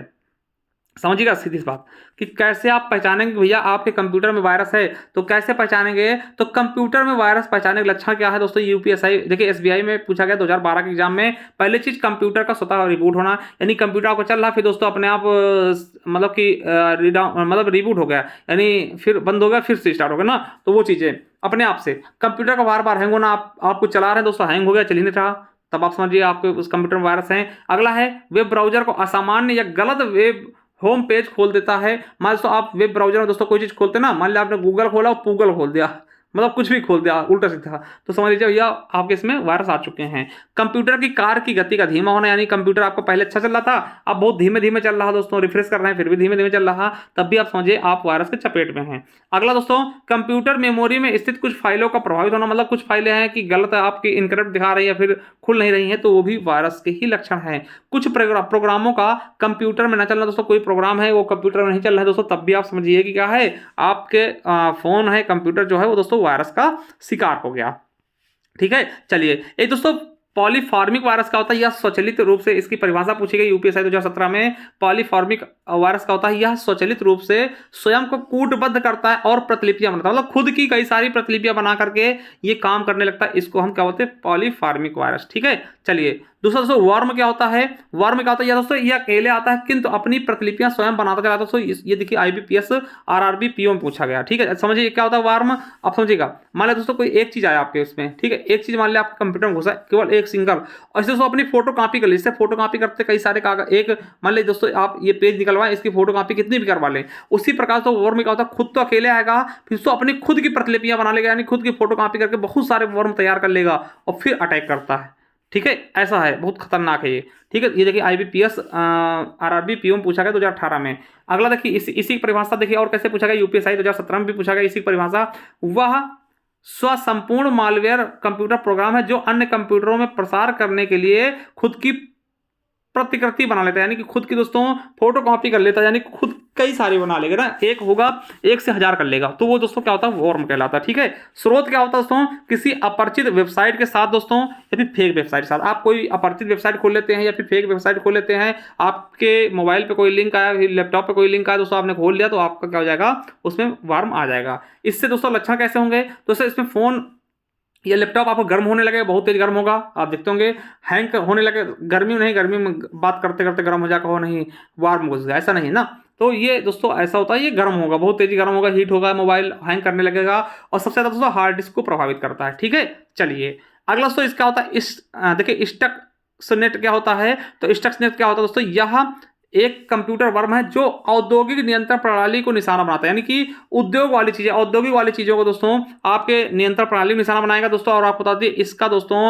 समझिएगा सीधी सी बात कि कैसे आप पहचानेंगे कि भैया आपके कंप्यूटर में वायरस है। तो कैसे पहचानेंगे, तो कंप्यूटर में वायरस पहचानने के लक्षण क्या है दोस्तों। यूपीएसआई देखिए, एसबीआई में पूछा गया 2012 के एग्जाम में। पहली चीज कंप्यूटर का स्वतः रिबूट होना, यानी कंप्यूटर आपको चल रहा, फिर दोस्तों अपने आप मतलब कि मतलब रिबूट हो गया, यानी फिर बंद हो गया फिर से स्टार्ट हो गया ना। तो वो चीजें अपने आप से, कंप्यूटर का बार बार हैंग होना, आप कुछ चला रहे हैं दोस्तों, हैंग हो गया, चल ही नहीं रहा, तब आप समझिए आपके उस कंप्यूटर में वायरस है। अगला है वेब ब्राउजर को असामान्य या गलत वेब होम पेज खोल देता है। मान लो आप वेब ब्राउजर में दोस्तों कोई चीज खोलते ना, मान लिया आपने गूगल खोला और गूगल खोल दिया, मतलब कुछ भी खोल दिया उल्टा सीधा, तो समझ लीजिए भैया आपके इसमें वायरस आ चुके हैं। कंप्यूटर की कार की गति का धीमा होना, यानी कंप्यूटर आपको पहले अच्छा चल रहा था, अब बहुत धीमे धीमे चल रहा दोस्तों, रिफ्रेश कर रहे हैं फिर भी धीमे धीमे चल रहा, तब भी आप समझिए आप वायरस के चपेट में हैं। अगला दोस्तों, कंप्यूटर मेमोरी में स्थित कुछ फाइलों का प्रभावित होना, मतलब कुछ फाइलें हैं कि गलत आपकी इनकरेक्ट दिखा रही है, फिर खुल नहीं रही है, तो वो भी वायरस के ही लक्षण हैं। कुछ प्रोग्रामों का कंप्यूटर में न चलना, दोस्तों कोई प्रोग्राम है वो कंप्यूटर में नहीं चल रहा है दोस्तों, तब भी आप समझिए कि क्या है, आपके फोन है, कंप्यूटर जो है वो दोस्तों वायरस का शिकार हो गया। ठीक है, चलिए एक दोस्तों, पॉलीफार्मिक वायरस का होता है, यह स्वचालित रूप से, इसकी परिभाषा पूछी गई यूपीएसआई 2017 में। पॉलीफार्मिक वायरस का होता है, यह स्वचालित रूप से स्वयं को कूटबद्ध करता है और प्रतिलिपियां बनाता है, मतलब खुद की कई सारी प्रतिलिपियां बना करके ये काम करने लगता है, इसको हम क्या बोलते हैं, पॉलीफार्मिक वायरस। ठीक है, चलिए दूसरा दोस्तों, वर्म क्या होता है। वर्म क्या होता है, यह दोस्तों ये अकेले आता है किंतु अपनी प्रतिलिपियां स्वयं बनाता चला दोस्तों। ये देखिए आईबीपीएस आरआरबी पीओ में पूछा गया। ठीक है, समझिए क्या होता है वर्म, आप समझिएगा। मान लिया दोस्तों कोई एक चीज आया आपके इसमें, ठीक है, एक चीज मान लिया आपके कंप्यूटर में घुसा केवल एक सिंगल, और इसे दोस्तों अपनी फोटो कॉपी कर ली, इससे फोटो कॉपी करते कई सारे कागज, एक मान लीजिए दोस्तों आप ये पेज निकलवाएं, इसकी फोटो कॉपी कितनी भी करवा लें, उसी प्रकार से वर्म क्या होता है, खुद तो अकेले आएगा, फिर तो अपनी खुद की प्रतिलिपियां बना लेगा, यानी खुद की फोटो कॉपी करके बहुत सारे वर्म तैयार कर लेगा और फिर अटैक करता है। ठीक है, ऐसा है, बहुत खतरनाक है ये। ठीक है, ये देखिए आईबीपीएस आरआरबी पीओ में पूछा गया 2018 में। अगला देखिए इसी की परिभाषा देखिए और कैसे पूछा गया, यूपीएसआई 2017 में भी पूछा गया इसी की परिभाषा। वह स्वसंपूर्ण मालवेयर कंप्यूटर प्रोग्राम है जो अन्य कंप्यूटरों में प्रसार करने के लिए खुद की प्रतिकृति बना लेता है, यानी कि खुद की दोस्तों फोटो कॉपी कर लेता है, यानी खुद कई सारी बना लेगा ना, एक होगा एक से हजार कर लेगा, तो वो दोस्तों क्या होता है, वर्म कहलाता है। ठीक है, स्रोत क्या होता है दोस्तों, किसी अपरिचित वेबसाइट के साथ दोस्तों, या फिर फेक वेबसाइट के साथ। आप कोई अपरिचित वेबसाइट खोल लेते हैं या फिर फेक वेबसाइट खोल लेते हैं, आपके मोबाइल पे कोई लिंक आया, लैपटॉप पे कोई लिंक आया दोस्तों, आपने खोल लिया तो आपका क्या हो जाएगा, उसमें वर्म आ जाएगा। इससे दोस्तों लक्षण कैसे होंगे, दोस्तों इसमें फोन ये लैपटॉप आपको गर्म होने लगे, बहुत तेज गर्म होगा, आप देखते होंगे, हैंग होने लगे, गर्मी में नहीं, गर्मी में बात करते करते गर्म हो जाएगा, हो नहीं वार्म घुस गया, ऐसा नहीं ना। तो ये दोस्तों ऐसा होता है, ये गर्म होगा, बहुत तेजी गर्म होगा, हीट होगा, मोबाइल हैंग करने लगेगा, और सबसे ज्यादा दोस्तों हार्ड डिस्क को प्रभावित करता है। ठीक है, चलिए अगला दोस्तों इसका होता है इस देखिए स्टक्सनेट क्या होता है, तो स्टक्सनेट क्या होता है दोस्तों, यह एक कंप्यूटर वर्म है जो औद्योगिक नियंत्रण प्रणाली को निशाना बनाता है, यानी कि उद्योग वाली चीजें, औद्योगिक वाली चीजों को दोस्तों आपके नियंत्रण प्रणाली को निशाना बनाएगा दोस्तों। और आपको बता दिए इसका दोस्तों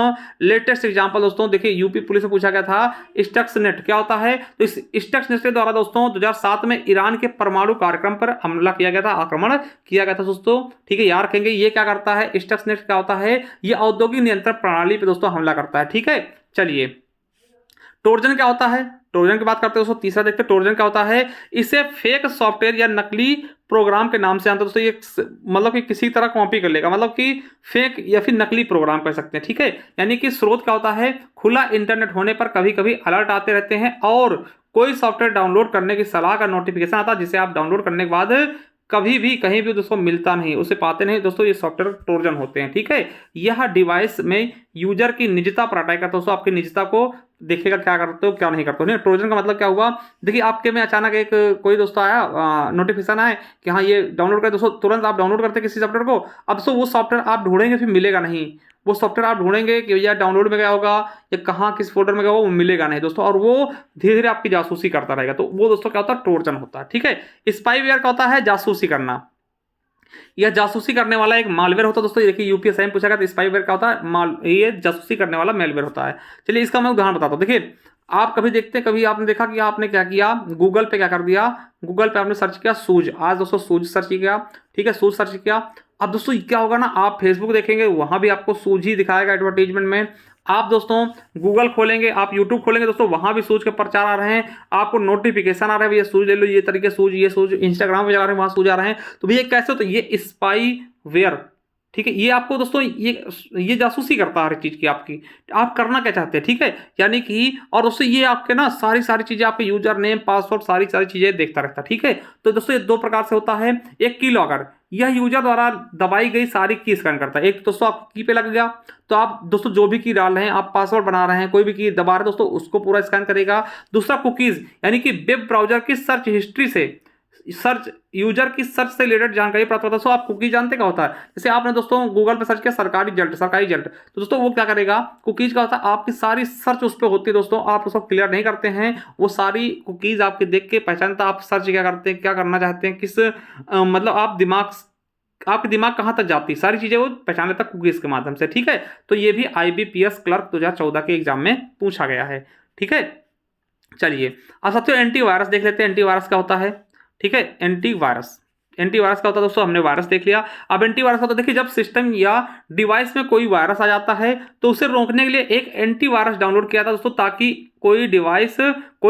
लेटेस्ट एग्जांपल दोस्तों, देखिए यूपी पुलिस से पूछा गया था, स्टक्सनेट क्या होता है, तो इस स्टक्सनेट के द्वारा दोस्तों 2007 में ईरान के परमाणु कार्यक्रम पर हमला किया गया था, आक्रमण किया गया था दोस्तों। ठीक है, याद रखेंगे ये क्या करता है, स्टक्सनेट क्या होता है, ये औद्योगिक नियंत्रण प्रणाली पर दोस्तों हमला करता है। ठीक है, चलिए ट्रोजन क्या होता है, ट्रोजन की बात करते हैं दोस्तों, तीसरा देखते हैं ट्रोजन क्या होता है। इसे फेक सॉफ्टवेयर या नकली प्रोग्राम के नाम से जानते हैं दोस्तों, ये मतलब कि किसी तरह कॉपी कर लेगा, मतलब कि फेक या फिर नकली प्रोग्राम कर सकते हैं। ठीक है, यानी कि स्रोत क्या होता है, खुला इंटरनेट होने पर कभी कभी अलर्ट आते रहते हैं और कोई सॉफ्टवेयर डाउनलोड करने की सलाह का नोटिफिकेशन आता है, जिसे आप डाउनलोड करने के बाद कभी भी कहीं भी दोस्तों मिलता नहीं, उसे पाते नहीं दोस्तों, ये सॉफ्टवेयर ट्रोजन होते हैं। ठीक है, यह डिवाइस में यूजर की निजता पर अटैक करता है दोस्तों, आपकी निजता को देखेगा क्या करते हो क्या नहीं करते हो। नहीं, ट्रोजन का मतलब क्या हुआ, देखिए आपके में अचानक एक कोई दोस्तों आया, नोटिफिकेशन आए कि हाँ ये डाउनलोड कर दोस्तों, तुरंत आप डाउनलोड करते किसी सॉफ्टवेयर को, अब दोस्तों वो सॉफ्टवेयर आप ढूंढेंगे फिर मिलेगा नहीं, वो सॉफ्टवेयर आप ढूंढेंगे कि भैया डाउनलोड में गया होगा या कहाँ किस फोल्डर में गया होगा, वो मिलेगा नहीं दोस्तों, और वो धीरे धीरे आपकी जासूसी करता रहेगा, तो वो दोस्तों क्या होता है, ट्रोजन होता है। ठीक है, स्पाईवेयर का होता है जासूसी करना, यह जासूसी करने वाला एक मालवेयर होता है दोस्तों। ये देखिए यूपीएसआई में पूछा गया, तो स्पाईवेयर क्या होता है, ये जासूसी करने वाला मेलवेयर होता है। चलिए इसका मैं उदाहरण बताता हूँ। देखिए आप कभी देखते हैं, कभी आपने देखा कि आपने क्या किया, गूगल पे क्या कर दिया, गूगल पे आपने सर्च किया सूज, आज दोस्तों सूज सर्च किया, ठीक है, सूज सर्च किया, अब दोस्तों क्या होगा ना, आप फेसबुक देखेंगे वहां भी आपको सूज ही दिखाएगा एडवर्टीजमेंट में, आप दोस्तों गूगल खोलेंगे, आप यूट्यूब खोलेंगे दोस्तों, वहां भी सूज के प्रचार आ रहे हैं, आपको नोटिफिकेशन आ रहा है भैया सूज ले लो, ये तरीके सूज, ये सूज, इंस्टाग्राम पे जा रहे हैं वहां सूज आ रहे हैं, तो भैया कैसे होता है, ये स्पाई वेयर, ठीक है, ये आपको दोस्तों ये जासूसी करता है हर चीज़ की आपकी, आप करना क्या चाहते हैं, ठीक है, यानी कि और दोस्तों ये आपके ना सारी चीज़ें आपके यूजर नेम पासवर्ड सारी चीज़ें देखता रहता है, ठीक है। तो दोस्तों ये दो प्रकार से होता है, एक की लॉगर, यह यूजर द्वारा दबाई गई सारी की स्कैन करता है। एक दोस्तों आप की पे लग गया तो आप दोस्तों जो भी की डाल रहे हैं, आप पासवर्ड बना रहे हैं, कोई भी की दबा रहे हैं दोस्तों, उसको पूरा स्कैन करेगा। दूसरा कुकीज, यानी कि वेब ब्राउजर की सर्च हिस्ट्री से सर्च यूजर की सर्च से रिलेटेड जानकारी प्राप्त होता है। सो आप कुकी जानते क्या होता है, जैसे आपने दोस्तों गूगल पे सर्च किया सरकारी रिजल्ट, तो दोस्तों वो क्या करेगा, कुकीज का होता है आपकी सारी सर्च उस पर होती है दोस्तों, आप उसको क्लियर नहीं करते हैं, वो सारी कुकीज आपके देख के पहचानता आप सर्च क्या करते हैं, क्या करना चाहते हैं, किस मतलब आपके दिमाग कहाँ तक जाती है, सारी चीजें वो पहचान लेता कुकीज के माध्यम से, ठीक है। तो ये भी IBPS क्लर्क 2014 के एग्जाम में पूछा गया है, ठीक है। चलिए अब सबसे एंटीवायरस देख लेते हैं, एंटीवायरस क्या होता है, ठीक है। एंटीवायरस का होता है दोस्तों, हमने वायरस देख लिया। अब एंटीवायरस होता है, देखिए जब सिस्टम या डिवाइस में कोई वायरस आ जाता है तो उसे रोकने के लिए एक एंटीवायरस डाउनलोड किया था दोस्तों, ताकि कोई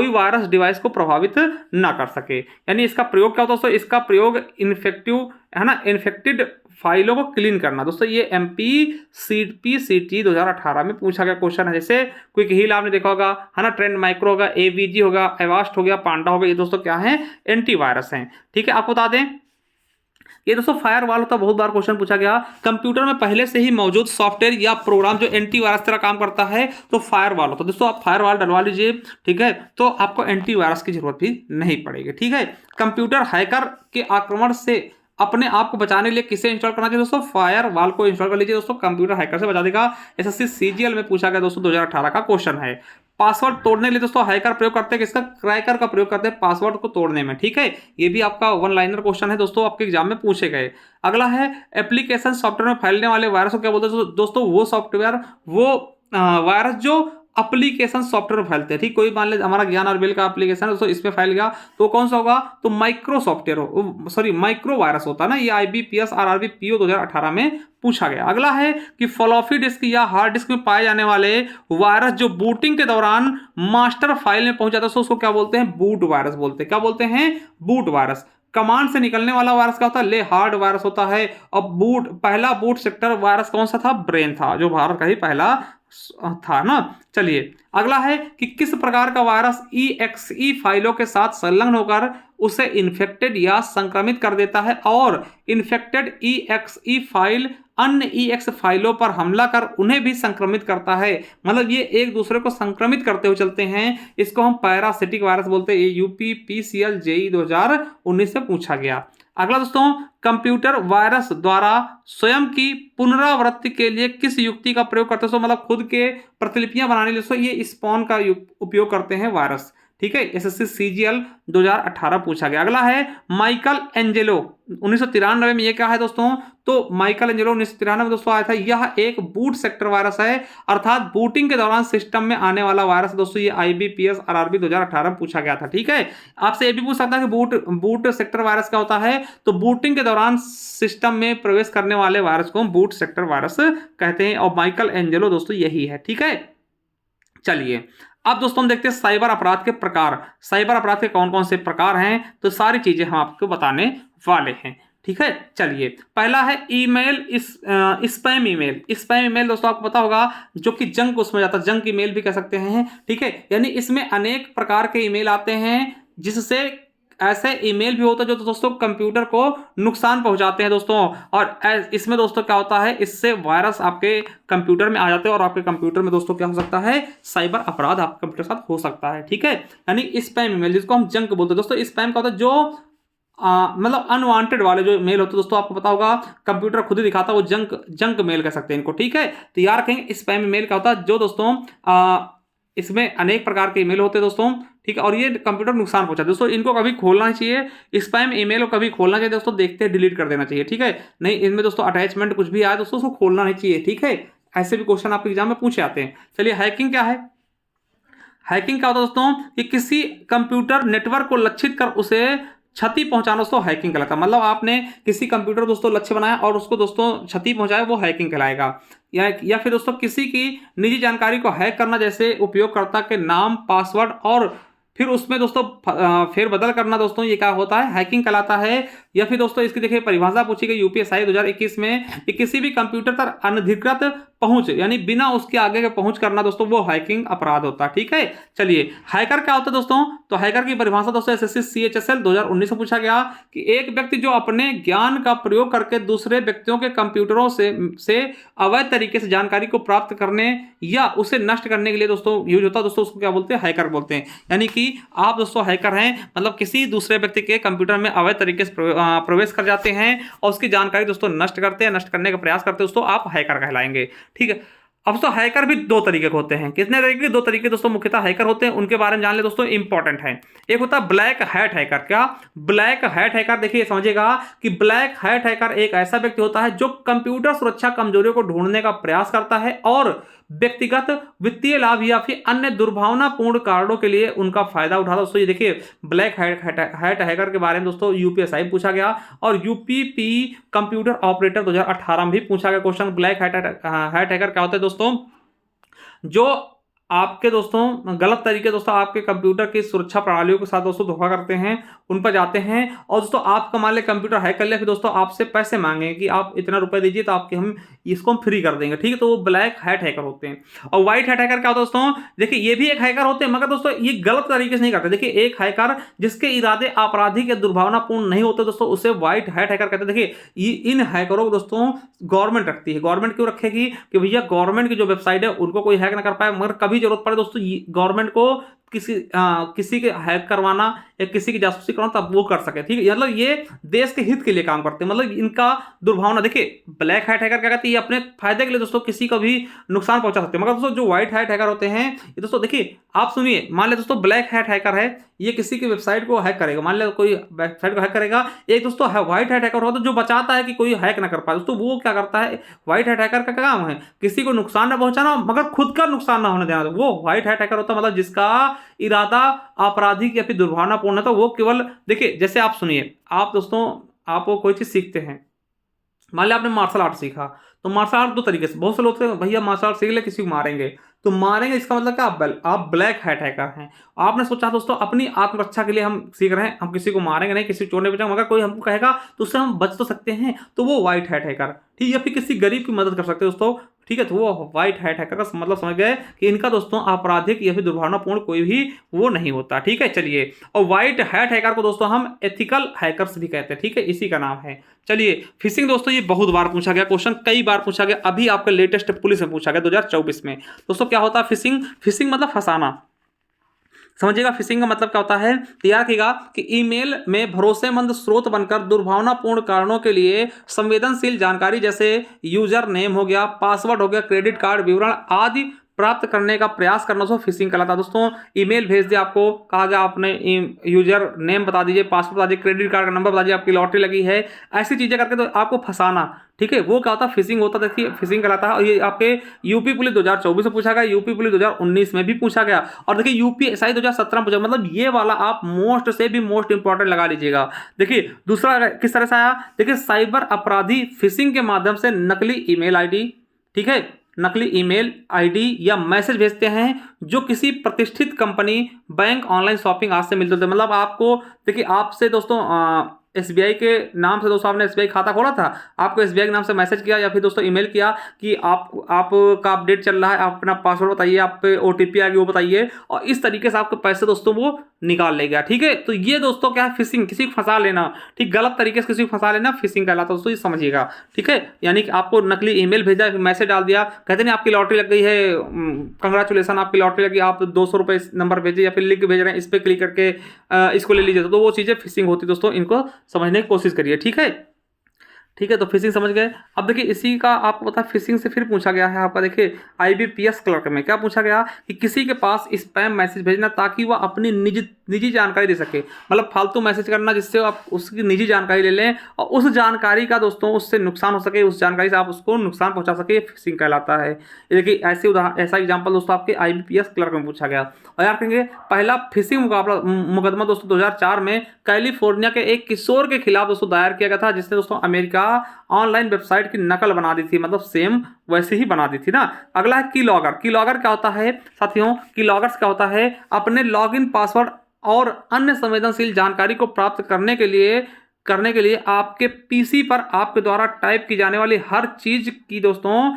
वायरस डिवाइस को प्रभावित ना कर सके। यानी इसका प्रयोग क्या होता है दोस्तों, इसका प्रयोग इन्फेक्टिव है ना, इन्फेक्टेड फाइलों को क्लीन करना दोस्तों। ये MPCT 2018 में पूछा गया क्वेश्चन है। जैसे क्विक हील आपने देखा होगा है ना, ट्रेंड माइक्रो होगा, AVG होगा, एवास्ट हो गया, पांडा हो गया, ये दोस्तों क्या है, एंटीवायरस हैं, ठीक है। आपको बता दें ये दोस्तों फायरवॉल होता है, बहुत बार क्वेश्चन पूछा गया, कंप्यूटर में पहले से ही मौजूद सॉफ्टवेयर या प्रोग्राम जो एंटीवायरस तरह काम करता है तो फायरवॉल होता है दोस्तों। आप फायरवॉल डलवा लीजिए, ठीक है, तो आपको एंटीवायरस की जरूरत भी नहीं पड़ेगी, ठीक है। कंप्यूटर हैकर के आक्रमण से अपने आप को बचाने के लिए किसे इंस्टॉल करना चाहिए दोस्तों, फायरवॉल को इंस्टॉल कर लीजिए दोस्तों, कंप्यूटर हैकर से बचा देगा। SSC CGL में पूछा गया दोस्तों, 2018 का क्वेश्चन है। पासवर्ड तोड़ने के लिए दोस्तों हैकर प्रयोग करते हैं किसका, क्रैकर का प्रयोग करते हैं पासवर्ड को तोड़ने में, ठीक है। ये भी आपका वन लाइनर क्वेश्चन है दोस्तों, आपके एग्जाम में पूछे गए। अगला है एप्लीकेशन सॉफ्टवेयर में फैलने वाले वायरस को क्या बोलते हैं दोस्तों, वो सॉफ्टवेयर वो वायरस जो एप्लीकेशन सॉफ्टवेयर में फैलते हैं, ठीक। कोई मान ले हमारा ज्ञान और बिल का एप्लीकेशन है तो इसमें फैल गया तो कौन सा होगा, तो माइक्रो वायरस होता है ना, ये IBPS RRB PO 2018 में पूछा गया। अगला है कि फ्लॉपी डिस्क या हार्ड डिस्क में पाए जाने वाले वायरस जो बूटिंग के दौरान मास्टर फाइल में पहुंच जाता है उसको क्या बोलते हैं, बूट वायरस बोलते हैं। क्या बोलते हैं, बूट वायरस। कमांड से निकलने वाला वायरस क्या होता है, ले हार्ड वायरस होता है। और पहला बूट सेक्टर वायरस कौन सा था, ब्रेन था, जो भारत का ही पहला था ना। चलिए अगला है कि किस प्रकार का वायरस EXE फाइलों के साथ संलग्न होकर उसे इन्फेक्टेड या संक्रमित कर देता है, और इन्फेक्टेड EXE फाइल अन्य EX फाइलों पर हमला कर उन्हें भी संक्रमित करता है। मतलब ये एक दूसरे को संक्रमित करते हुए चलते हैं, इसको हम पैरासिटिक वायरस बोलते हैं। ये UPPCL JEE 2019 से पूछा गया। अगला दोस्तों, कंप्यूटर वायरस द्वारा स्वयं की पुनरावृत्ति के लिए किस युक्ति का प्रयोग करते हैं, मतलब खुद के प्रतिलिपियां बनाने के लिए ये स्पॉन का उपयोग करते हैं वायरस, ठीक है। SSC CGL 2018 पूछा गया। अगला है माइकल एंजेलो 1993 में, ये क्या है दोस्तों, तो माइकल एंजेलो 1993 में दोस्तों आया था। यह एक बूट सेक्टर वायरस है, अर्थात बूटिंग के दौरान सिस्टम में आने वाला वायरस दोस्तों। ये IBPS RRB 2018 में पूछा गया था, ठीक है। आपसे ये भी पूछ सकता है कि बूट सेक्टर वायरस क्या होता है, तो बूटिंग के दौरान सिस्टम में प्रवेश करने वाले वायरस को हम बूट सेक्टर वायरस कहते हैं, और माइकल एंजेलो दोस्तों यही है, ठीक है। चलिए अब दोस्तों हम देखते हैं साइबर अपराध के प्रकार। साइबर अपराध के कौन कौन से प्रकार हैं, तो सारी चीजें हम आपको बताने वाले हैं, ठीक है। चलिए पहला है ईमेल, स्पैम ईमेल दोस्तों आपको पता होगा, जो कि जंक उसमें जाता है, जंक ईमेल भी कह सकते हैं, ठीक है। यानी इसमें अनेक प्रकार के ईमेल आते हैं, जिससे ऐसे ईमेल भी होता है जो दोस्तों कंप्यूटर को नुकसान पहुंचाते हैं दोस्तों। और इसमें दोस्तों क्या होता है, इससे वायरस आपके कंप्यूटर में आ जाते हैं, और आपके कंप्यूटर में दोस्तों क्या हो सकता है, साइबर अपराध आपके कंप्यूटर के साथ हो सकता है, ठीक है। यानी स्पैम ईमेल जिसको हम जंक बोलते हैं दोस्तों। स्पैम का होता है जो मतलब अनवांटेड वाले जो मेल होते हैं दोस्तों, आपको पता होगा कंप्यूटर खुद ही दिखाता है, वो जंक मेल कह सकते हैं इनको, ठीक है। तो याद रखेंगे स्पैम ईमेल का होता है जो दोस्तों इसमें अनेक प्रकार के ईमेल होते हैं दोस्तों, ठीक है, और ये कंप्यूटर नुकसान पहुंचाते हैं दोस्तों। इनको कभी खोलना चाहिए, स्पैम ईमेल को कभी खोलना चाहिए दोस्तों, देखते डिलीट कर देना चाहिए, ठीक है। नहीं इनमें दोस्तों अटैचमेंट कुछ भी आए दोस्तों उसको खोलना नहीं चाहिए, ठीक है। ऐसे भी क्वेश्चन आपके एग्जाम में पूछे आते हैं। चलिए हैकिंग क्या है, हैकिंग क्या होता है दोस्तों, कि किसी कंप्यूटर नेटवर्क को लक्षित कर उसे क्षति पहुंचाना दोस्तों हैकिंग कहलाता है। मतलब आपने किसी कंप्यूटर दोस्तों लक्ष्य बनाया और उसको दोस्तों क्षति पहुंचाए, वो हैकिंग कहलाएगा। या फिर दोस्तों किसी की निजी जानकारी को हैक करना, जैसे उपयोगकर्ता के नाम, पासवर्ड और फिर उसमें दोस्तों फेरबदल करना दोस्तों ये क्या होता है, हैकिंग कहलाता है। या फिर दोस्तों इसकी देखिए परिभाषा पूछी गई यूपीएसआई 2021 में कि किसी भी कंप्यूटर पर अनधिकृत पहुंच यानी बिना उसके आगे के पहुंच करना दोस्तों वो हैकिंग अपराध होता है। ठीक है, चलिए हैकर क्या होता है दोस्तों, तो हैकर की परिभाषा दोस्तों एसएससी सीएचएसएल 2019 में पूछा गया कि एक व्यक्ति जो अपने ज्ञान का प्रयोग करके दूसरे व्यक्तियों के कंप्यूटरों से अवैध तरीके से जानकारी को प्राप्त करने या उसे नष्ट करने के लिए दोस्तों यूज होता है, दोस्तों उसको क्या बोलते हैं, हैकर बोलते हैं। यानी कि आप दोस्तों हैकर हैं, मतलब किसी दूसरे व्यक्ति के कंप्यूटर में अवैध तरीके से प्रवेश कर जाते हैं और उसकी जानकारी दोस्तों नष्ट करते हैं, नष्ट करने का प्रयास करते हैं, दोस्तों आप हैकर कहलाएंगे। ठीक है, अब तो हैकर भी दो तरीके के होते हैं। कितने तरीके, दो तरीके दोस्तों मुख्यतः हैकर होते हैं, उनके बारे में जान ले दोस्तों, इंपॉर्टेंट है। एक होता है ब्लैक हैट हैकर। क्या ब्लैक हैट हैकर, देखिए समझिएगा कि ब्लैक हैट हैकर एक ऐसा व्यक्ति होता है जो कंप्यूटर सुरक्षा कमजोरियों को ढूंढने का प्रयास करता है और व्यक्तिगत वित्तीय लाभ या फिर अन्य दुर्भावनापूर्ण कारणों के लिए उनका फायदा उठाता है। दोस्तों ये देखिए ब्लैक हैट हैकर के बारे में दोस्तों यूपीएसआई पूछा गया और यूपीपी कंप्यूटर ऑपरेटर 2018 में भी पूछा गया क्वेश्चन। ब्लैक हैट हैकर क्या होता है दोस्तों, जो आपके दोस्तों गलत तरीके दोस्तों आपके कंप्यूटर की सुरक्षा प्रणालियों के साथ दोस्तों धोखा करते हैं, उन पर जाते हैं और दोस्तों आपका मान लें कंप्यूटर हैक कर लिया, फिर दोस्तों आपसे पैसे मांगेंगे कि आप इतना रुपए दीजिए तो आपके हम इसको हम फ्री कर देंगे। ठीक है, तो वो ब्लैक हैट हैकर होते हैं। और व्हाइट हैट हैकर क्या होता है दोस्तों, देखिए ये भी एक हैकर होते हैं मगर दोस्तों ये गलत तरीके से नहीं करते। देखिए एक हैकर जिसके इरादे आपराधिक या दुर्भावनापूर्ण नहीं होते दोस्तों उसे व्हाइट हैट हैकर कहते हैं। देखिए इन हैकरों को दोस्तों गवर्नमेंट रखती है। गवर्नमेंट क्यों रखेगी कि भैया गवर्नमेंट की जो वेबसाइट है उनको कोई हैक ना कर पाए, मगर कभी जरूरत पड़े दोस्तों गवर्नमेंट को किसी के हैक करवाना या किसी की जासूसी करवाना तब वो कर सके। ठीक है, मतलब ये देश के हित के लिए काम करते हैं, मतलब इनका दुर्भावना। देखिए ब्लैक हैट हैकर क्या कहते हैं, ये अपने फायदे के लिए दोस्तों किसी को भी नुकसान पहुंचा सकते हैं। मगर दोस्तों जो व्हाइट हैट हैकर होते हैं ये दोस्तों देखिए आप सुनिए, मान ले दोस्तों ब्लैक हैट हैकर है, ये किसी की वेबसाइट को हैक करेगा, मान ले कोई वेबसाइट को हैक करेगा। एक दोस्तों व्हाइट हैट हैकर होता है जो बचाता है कि कोई हैक ना कर पाए। दोस्तों वो क्या करता है, व्हाइट हैट हैकर का काम है किसी को नुकसान ना पहुंचाना मगर खुद का नुकसान ना होने देना। वो व्हाइट हैट हैकर होता है, मतलब जिसका इरादा आपराधिक या फिर दुर्भावनापूर्ण है। तो वो केवल देखिए जैसे आप सुनिए, आप दोस्तों आप कोई चीज सीखते हैं, मान लिया आपने मार्शल आर्ट सीखा, तो मार्शल आर्ट दो तरीके से, बहुत से लोग भैया मार्शल आर्ट सीख ले किसी को मारेंगे, तो मारेंगे इसका मतलब क्या, आप ब्लैक हैट हैकर हैं। आपने सोचा दोस्तों अपनी आत्मरक्षा के लिए हम सीख रहे हैं, हम किसी को मारेंगे नहीं, किसी को चोर नहीं बचाएंगे, मगर कोई हमको कहेगा तो उससे हम बच तो सकते हैं, तो वो व्हाइट हैट हैकर। ठीक है, या फिर किसी गरीब की मदद कर सकते हैं दोस्तों। ठीक है, तो वो व्हाइट हैट हैकर का मतलब समझ गए कि इनका दोस्तों आपराधिक या फिर दुर्भावनापूर्ण कोई भी वो नहीं होता। ठीक है, चलिए, और व्हाइट हैट हैकर को दोस्तों हम एथिकल हैकर्स भी कहते हैं। ठीक है, इसी का नाम है। चलिए फिशिंग दोस्तों ये बहुत बार पूछा गया क्वेश्चन, कई बार पूछा गया, अभी आपका लेटेस्ट पुलिस में पूछा गया 2024 में। दोस्तों क्या होता है फिशिंग, फिशिंग मतलब फंसाना। समझिएगा फिशिंग का मतलब क्या होता है, तैयार किएगा कि ईमेल में भरोसेमंद स्रोत बनकर दुर्भावनापूर्ण कारणों के लिए संवेदनशील जानकारी जैसे यूजर नेम हो गया, पासवर्ड हो गया, क्रेडिट कार्ड विवरण आदि प्राप्त करने का प्रयास करना दोस्तों फिशिंग कहलाता है। दोस्तों ईमेल भेज दिया, आपको कहा गया आपने यूजर नेम बता दीजिए, पासवर्ड बता दीजिए, क्रेडिट कार्ड का नंबर बता दीजिए, आपकी लॉटरी लगी है, ऐसी चीजें करके तो आपको फंसाना। ठीक है, वो क्या होता है फिशिंग होता है। देखिए फिशिंग कहलाता है। और ये आपके यूपी पुलिस 2024 में पूछा गया, यूपी पुलिस 2019 में भी पूछा गया, और देखिए यूपीएसआई 2017 में पूछा। मतलब ये वाला आप मोस्ट से भी मोस्ट इंपॉर्टेंट लगा लीजिएगा। देखिए दूसरा किस तरह से आया, देखिए साइबर अपराधी फिशिंग के माध्यम से नकली ईमेल आईडी, ठीक है, नकली ईमेल आईडी या मैसेज भेजते हैं जो किसी प्रतिष्ठित कंपनी, बैंक, ऑनलाइन शॉपिंग आज से मिलते थे। मतलब आपको देखिए आपसे दोस्तों एसबीआई के नाम से दोस्तों आपने एसबीआई खाता खोला था, आपको एसबीआई के नाम से मैसेज किया या फिर दोस्तों ईमेल किया कि आपका अपडेट चल रहा है, आप अपना पासवर्ड बताइए, आप पे ओटीपी आ गई वो बताइए, और इस तरीके से आपके पैसे दोस्तों वो निकाल लेगा। ठीक है, तो ये दोस्तों क्या है फिशिंग, किसी को फंसा लेना। ठीक, गलत तरीके से किसी को फंसा लेना फिशिंग कहलाता है दोस्तों, ये समझिएगा। ठीक है, यानी कि आपको नकली ईमेल भेजा, मैसेज डाल दिया, कहते नहीं आपकी लॉटरी लग गई है, कंग्रेचुलेसन आपकी लॉटरी लगी, आप 200 रुपये नंबर भेजे या फिर लिंक भेज रहे हैं, इस पर क्लिक करके इसको ले लीजिए, तो वो चीज़ें फिशिंग होती है दोस्तों, इनको समझने की कोशिश करिए। ठीक है, ठीक है, तो फिशिंग समझ गए। अब देखिए इसी का आपको पता है फिशिंग से फिर पूछा गया है आपका, देखिए आईबीपीएस क्लर्क में क्या पूछा गया कि किसी के पास स्पैम मैसेज भेजना ताकि वह अपनी निजी जानकारी दे सके। मतलब फालतू मैसेज करना जिससे आप उसकी निजी जानकारी ले लें और उस जानकारी का दोस्तों उससे नुकसान हो सके, उस जानकारी से आप उसको नुकसान पहुंचा सके, ये फिशिंग कहलाता है। देखिए ऐसा एग्जाम्पल दोस्तों आपके आईबीपीएस क्लर्क में पूछा गया। और यार कहेंगे पहला फिशिंग मुकदमा दोस्तों 2004 में कैलिफोर्निया के एक किशोर के खिलाफ दोस्तों दायर किया गया था, जिसने दोस्तों अमेरिका ऑनलाइन वेबसाइट की नकल बना दी थी, मतलब सेम वैसे ही बना दी थी ना। अगला है कीलॉगर। कीलॉगर क्या होता है साथियों, कीलॉगर्स क्या होता है, अपने लॉगिन पासवर्ड और अन्य संवेदनशील जानकारी को प्राप्त करने के लिए आपके पीसी पर आपके द्वारा टाइप की जाने वाली हर चीज की दोस्तों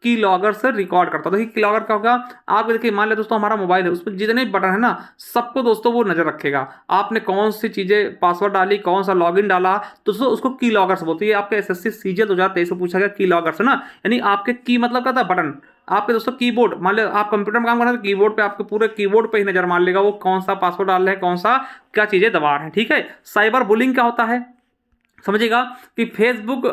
की लॉगर से रिकॉर्ड करता है। देखिए की लॉगर क्या होगा, आप देखिए मान लिया दोस्तों हमारा मोबाइल है, उस पर जितने बटन है ना सबको दोस्तों वो नजर रखेगा। आपने कौन सी चीजें पासवर्ड डाली, कौन सा लॉगिन डाला, तो दोस्तों उसको की लॉगर से बोलते हैं। आपके एसएससी सीजीएल 2023 में पूछा गया की लॉगर से ना, यानी आपके की मतलब क्या था, बटन। आपके दोस्तों कीबोर्ड, मान लो आप कंप्यूटर में काम कर रहे हैं तो कीबोर्ड पे आपके पूरे कीबोर्ड पे ही नजर मार लेगा वो कौन सा पासवर्ड डाल रहे हैं, कौन सा क्या चीजें दबा रहे हैं। ठीक है, साइबर बुलिंग क्या होता है समझिएगा कि फेसबुक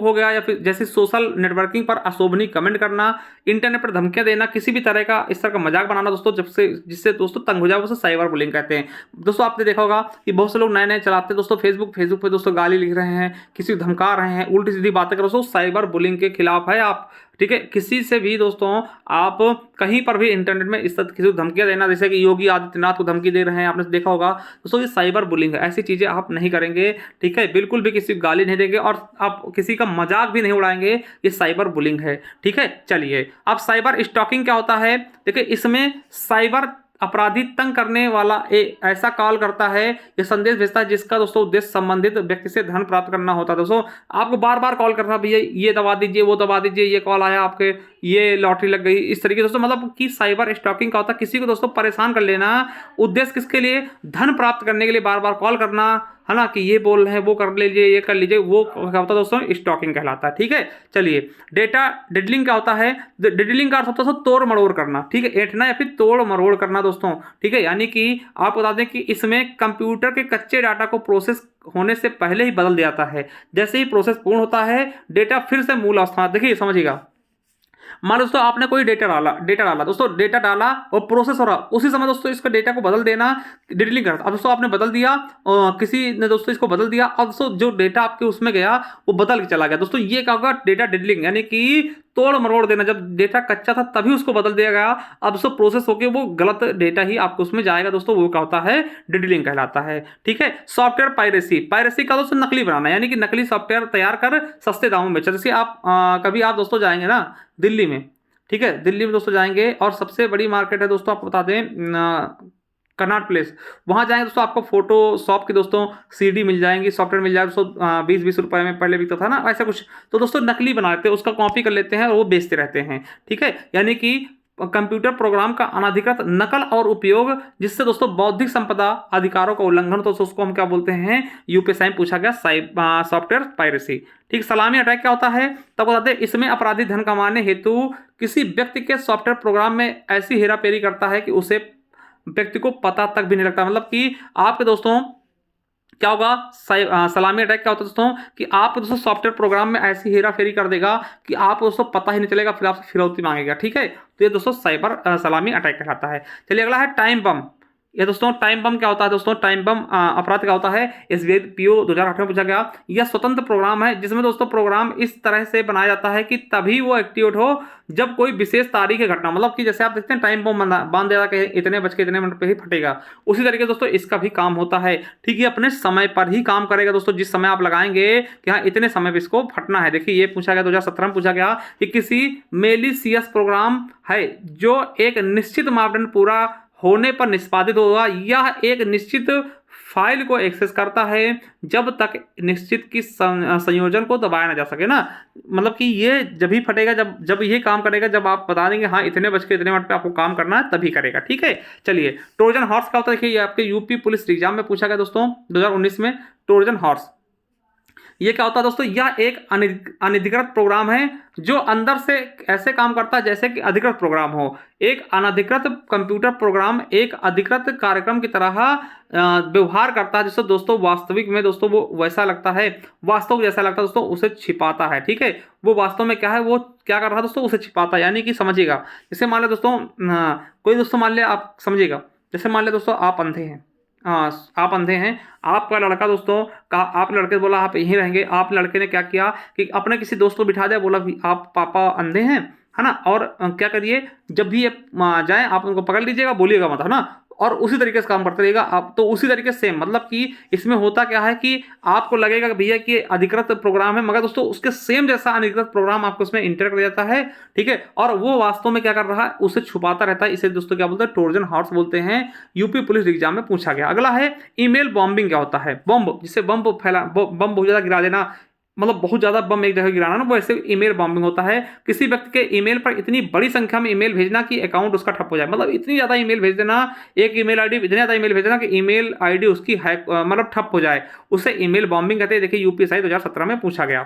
हो गया या फिर जैसी सोशल नेटवर्किंग पर अशोभनीय कमेंट करना, इंटरनेट पर धमकियां देना, किसी भी तरह का इस तरह का मजाक बनाना दोस्तों जब से जिससे दोस्तों तंग हो जाए उसे साइबर बुलिंग कहते हैं। दोस्तों आपने देखा होगा कि बहुत से लोग नए नए चलाते हैं दोस्तों फेसबुक पे दोस्तों गाली लिख रहे हैं, किसी को धमका रहे हैं, उल्टी सीधी बातें कर रहे हैं, दोस्तों साइबर बुलिंग के खिलाफ है आप। ठीक है, किसी से भी दोस्तों आप कहीं पर भी इंटरनेट में इस तरह किसी को धमकियां देना, जैसे कि योगी आदित्यनाथ को धमकी दे रहे हैं, आपने देखा होगा दोस्तों, ये साइबर बुलिंग है। ऐसी चीजें आप नहीं करेंगे। ठीक है, बिल्कुल भी किसी को गाली नहीं देंगे और आप किसी का मजाक भी नहीं उड़ाएंगे, ये साइबर बुलिंग है। ठीक है, चलिए अब साइबर स्टॉकिंग क्या होता है। देखिए इसमें साइबर अपराधी तंग करने वाला ऐसा कॉल करता है या संदेश भेजता है जिसका दोस्तों उद्देश्य संबंधित व्यक्ति से धन प्राप्त करना होता है। दोस्तों आपको बार बार कॉल करना, भैया ये दबा दीजिए, वो दबा दीजिए, ये कॉल आया आपके, ये लॉटरी लग गई, इस तरीके दोस्तों मतलब कि साइबर स्टॉकिंग का होता है किसी को दोस्तों परेशान कर लेना, उद्देश्य किसके लिए, धन प्राप्त करने के लिए बार बार कॉल करना, है ना, कि ये बोल रहे हैं वो कर लीजिए, ये कर लीजिए, वो क्या होता है दोस्तों स्टॉकिंग कहलाता है। ठीक है, चलिए डेटा डिडलिंग क्या होता है। डिडलिंग का अर्थ होता है दोस्तों तोड़ मरोड़ करना। ठीक है, ऐंठना या फिर तोड़ मरोड़ करना दोस्तों। ठीक है, यानी कि आप बता दें कि इसमें कंप्यूटर के कच्चे डाटा को प्रोसेस होने से पहले ही बदल दिया जाता है। जैसे ही प्रोसेस पूर्ण होता है डेटा फिर से मूल अवस्था, देखिए समझिएगा, मान लो दोस्तों आपने कोई डेटा डाला दोस्तों, डेटा डाला और प्रोसेस हो रहा, उसी समय दोस्तों इसका डेटा को बदल देना डिडलिंग करता। अब दोस्तों आपने बदल दिया, किसी ने दोस्तों इसको बदल दिया, अब दोस्तों जो डेटा आपके उसमें गया वो बदल के चला गया। दोस्तों ये क्या होगा, डेटा डिडलिंग, यानी कि तोड़ मरोड़ देना। जब डेटा कच्चा था तभी उसको बदल दिया गया, अब दोस्तों प्रोसेस होकर वो गलत डेटा ही आपको उसमें जाएगा दोस्तों, वो क्या होता है, डिडलिंग कहलाता है। ठीक है, सॉफ्टवेयर पायरेसी, पायरेसी का दोस्तों नकली बनाना, यानी कि नकली सॉफ्टवेयर तैयार कर सस्ते दामों में बेचा। जैसे आप कभी आप दोस्तों जाएंगे ना दिल्ली में, ठीक है, दिल्ली में दोस्तों जाएंगे और सबसे बड़ी मार्केट है दोस्तों आपको बता दें कनॉट प्लेस, वहां जाएंगे दोस्तों आपको फोटोशॉप की दोस्तों सीडी मिल जाएंगी, सॉफ्टवेयर मिल जाएगा दोस्तों 20-20 रुपए में पहले बिकता था ना ऐसा कुछ, तो दोस्तों नकली बनाते हैं, उसका कॉपी कर लेते हैं और वो बेचते रहते हैं। ठीक है, यानी कि कंप्यूटर प्रोग्राम का अनाधिकृत नकल और उपयोग जिससे दोस्तों बौद्धिक संपदा अधिकारों का उल्लंघन, तो उसको हम क्या बोलते हैं, यूपीएसआई में पूछा गया सॉफ्टवेयर पायरेसी। ठीक, सलामी अटैक क्या होता है, तब बताते हैं इसमें अपराधी धन कमाने हेतु किसी व्यक्ति के सॉफ्टवेयर प्रोग्राम में ऐसी हेराफेरी करता है कि उसे व्यक्ति को पता तक भी नहीं लगता। मतलब कि आपके दोस्तों क्या होगा, सलामी अटैक क्या होता है दोस्तों कि आप दोस्तों सॉफ्टवेयर प्रोग्राम में ऐसी हेरा फेरी कर देगा कि आप दोस्तों पता ही नहीं चलेगा, फिर आपसे फिरौती मांगेगा। ठीक है, तो ये दोस्तों साइबर सलामी अटैक कहलाता है। चलिए अगला है टाइम बम। ये दोस्तों टाइम बम क्या होता है दोस्तों, टाइम बम अपराध क्या होता है, एसबीआई पीओ 2008 में पूछा गया। यह स्वतंत्र प्रोग्राम है जिसमें दोस्तों प्रोग्राम इस तरह से बनाया जाता है कि तभी वो एक्टिवेट हो जब कोई विशेष तारीख की घटना, मतलब कि जैसे आप देखते हैं टाइम बम बांध देगा कि इतने बज के इतने मिनट पे ही फटेगा, उसी तरीके दोस्तों इसका भी काम होता है। ठीक है, अपने समय पर ही काम करेगा दोस्तों, जिस समय आप लगाएंगे कि हाँ इतने समय पे इसको फटना है। देखिए ये पूछा गया 2017 में पूछा गया कि किसी मेलिशियस प्रोग्राम है जो एक निश्चित मापदंड पूरा होने पर निष्पादित होगा, यह एक निश्चित फाइल को एक्सेस करता है जब तक निश्चित की संयोजन को दबाया ना जा सके ना, मतलब कि ये जब ही फटेगा जब ये काम करेगा जब आप बता देंगे हाँ इतने बज के इतने मिनट पे आपको काम करना है तभी करेगा। ठीक है, चलिए ट्रोजन हॉर्स का होता है, देखिए ये आपके यूपी पुलिस एग्जाम में पूछा गया दोस्तों 2019 में, ट्रोजन हॉर्स ये क्या होता है दोस्तों, यह एक अनधिकृत प्रोग्राम है जो अंदर से ऐसे काम करता है जैसे कि अधिकृत प्रोग्राम हो। एक अनधिकृत कंप्यूटर प्रोग्राम एक अधिकृत कार्यक्रम की तरह व्यवहार करता है, जिससे दोस्तों वास्तविक में दोस्तों वो वैसा लगता है, वास्तव जैसा लगता है दोस्तों, उसे छिपाता है। ठीक है, वो वास्तव में क्या है, वो क्या कर रहा है दोस्तों, उसे छिपाता है। यानी कि समझिएगा, जैसे मान लिया दोस्तों कोई दोस्तों मान लिया आप समझिएगा, जैसे मान लिया दोस्तों आप अंधे हैं, आप अंधे हैं, आपका लड़का दोस्तों कहा, आप लड़के बोला आप यहीं रहेंगे, आप लड़के ने क्या किया कि अपने किसी दोस्त को बिठा दिया, बोला कि आप पापा अंधे हैं, है ना, और क्या करिए जब भी ये जाए आप उनको पकड़ लीजिएगा, बोलिएगा मत, है ना, और उसी तरीके से काम करते रहेगा। आप तो उसी तरीके से सेम, मतलब कि इसमें होता क्या है कि आपको लगेगा कि भैया कि अधिकृत प्रोग्राम है, मगर दोस्तों उसके सेम जैसा अनधिकृत प्रोग्राम आपको उसमें इंटर कर जाता है, ठीक है। और वो वास्तव में क्या कर रहा है, उसे छुपाता रहता है। इसे दोस्तों क्या बोलते हैं, ट्रोजन हॉर्स बोलते हैं। यूपी पुलिस एग्जाम में पूछा गया। अगला है ईमेल बॉम्बिंग। क्या होता है? बम, जिससे बम फैला, बम बहुत ज्यादा गिरा देना, मतलब बहुत ज्यादा बम एक जगह गिराना ना, वो ऐसे ईमेल बॉम्बिंग होता है। किसी व्यक्ति के ईमेल पर इतनी बड़ी संख्या में ईमेल भेजना कि अकाउंट उसका ठप हो जाए, मतलब इतनी ज्यादा ईमेल भेज देना, एक ईमेल आईडी इतनी ज्यादा ईमेल भेज देना कि ईमेल आईडी उसकी हैक, मतलब ठप हो जाए, उसे ईमेल बॉम्बिंग कहते हैं। देखिए यूपीएससी 2017 में पूछा गया,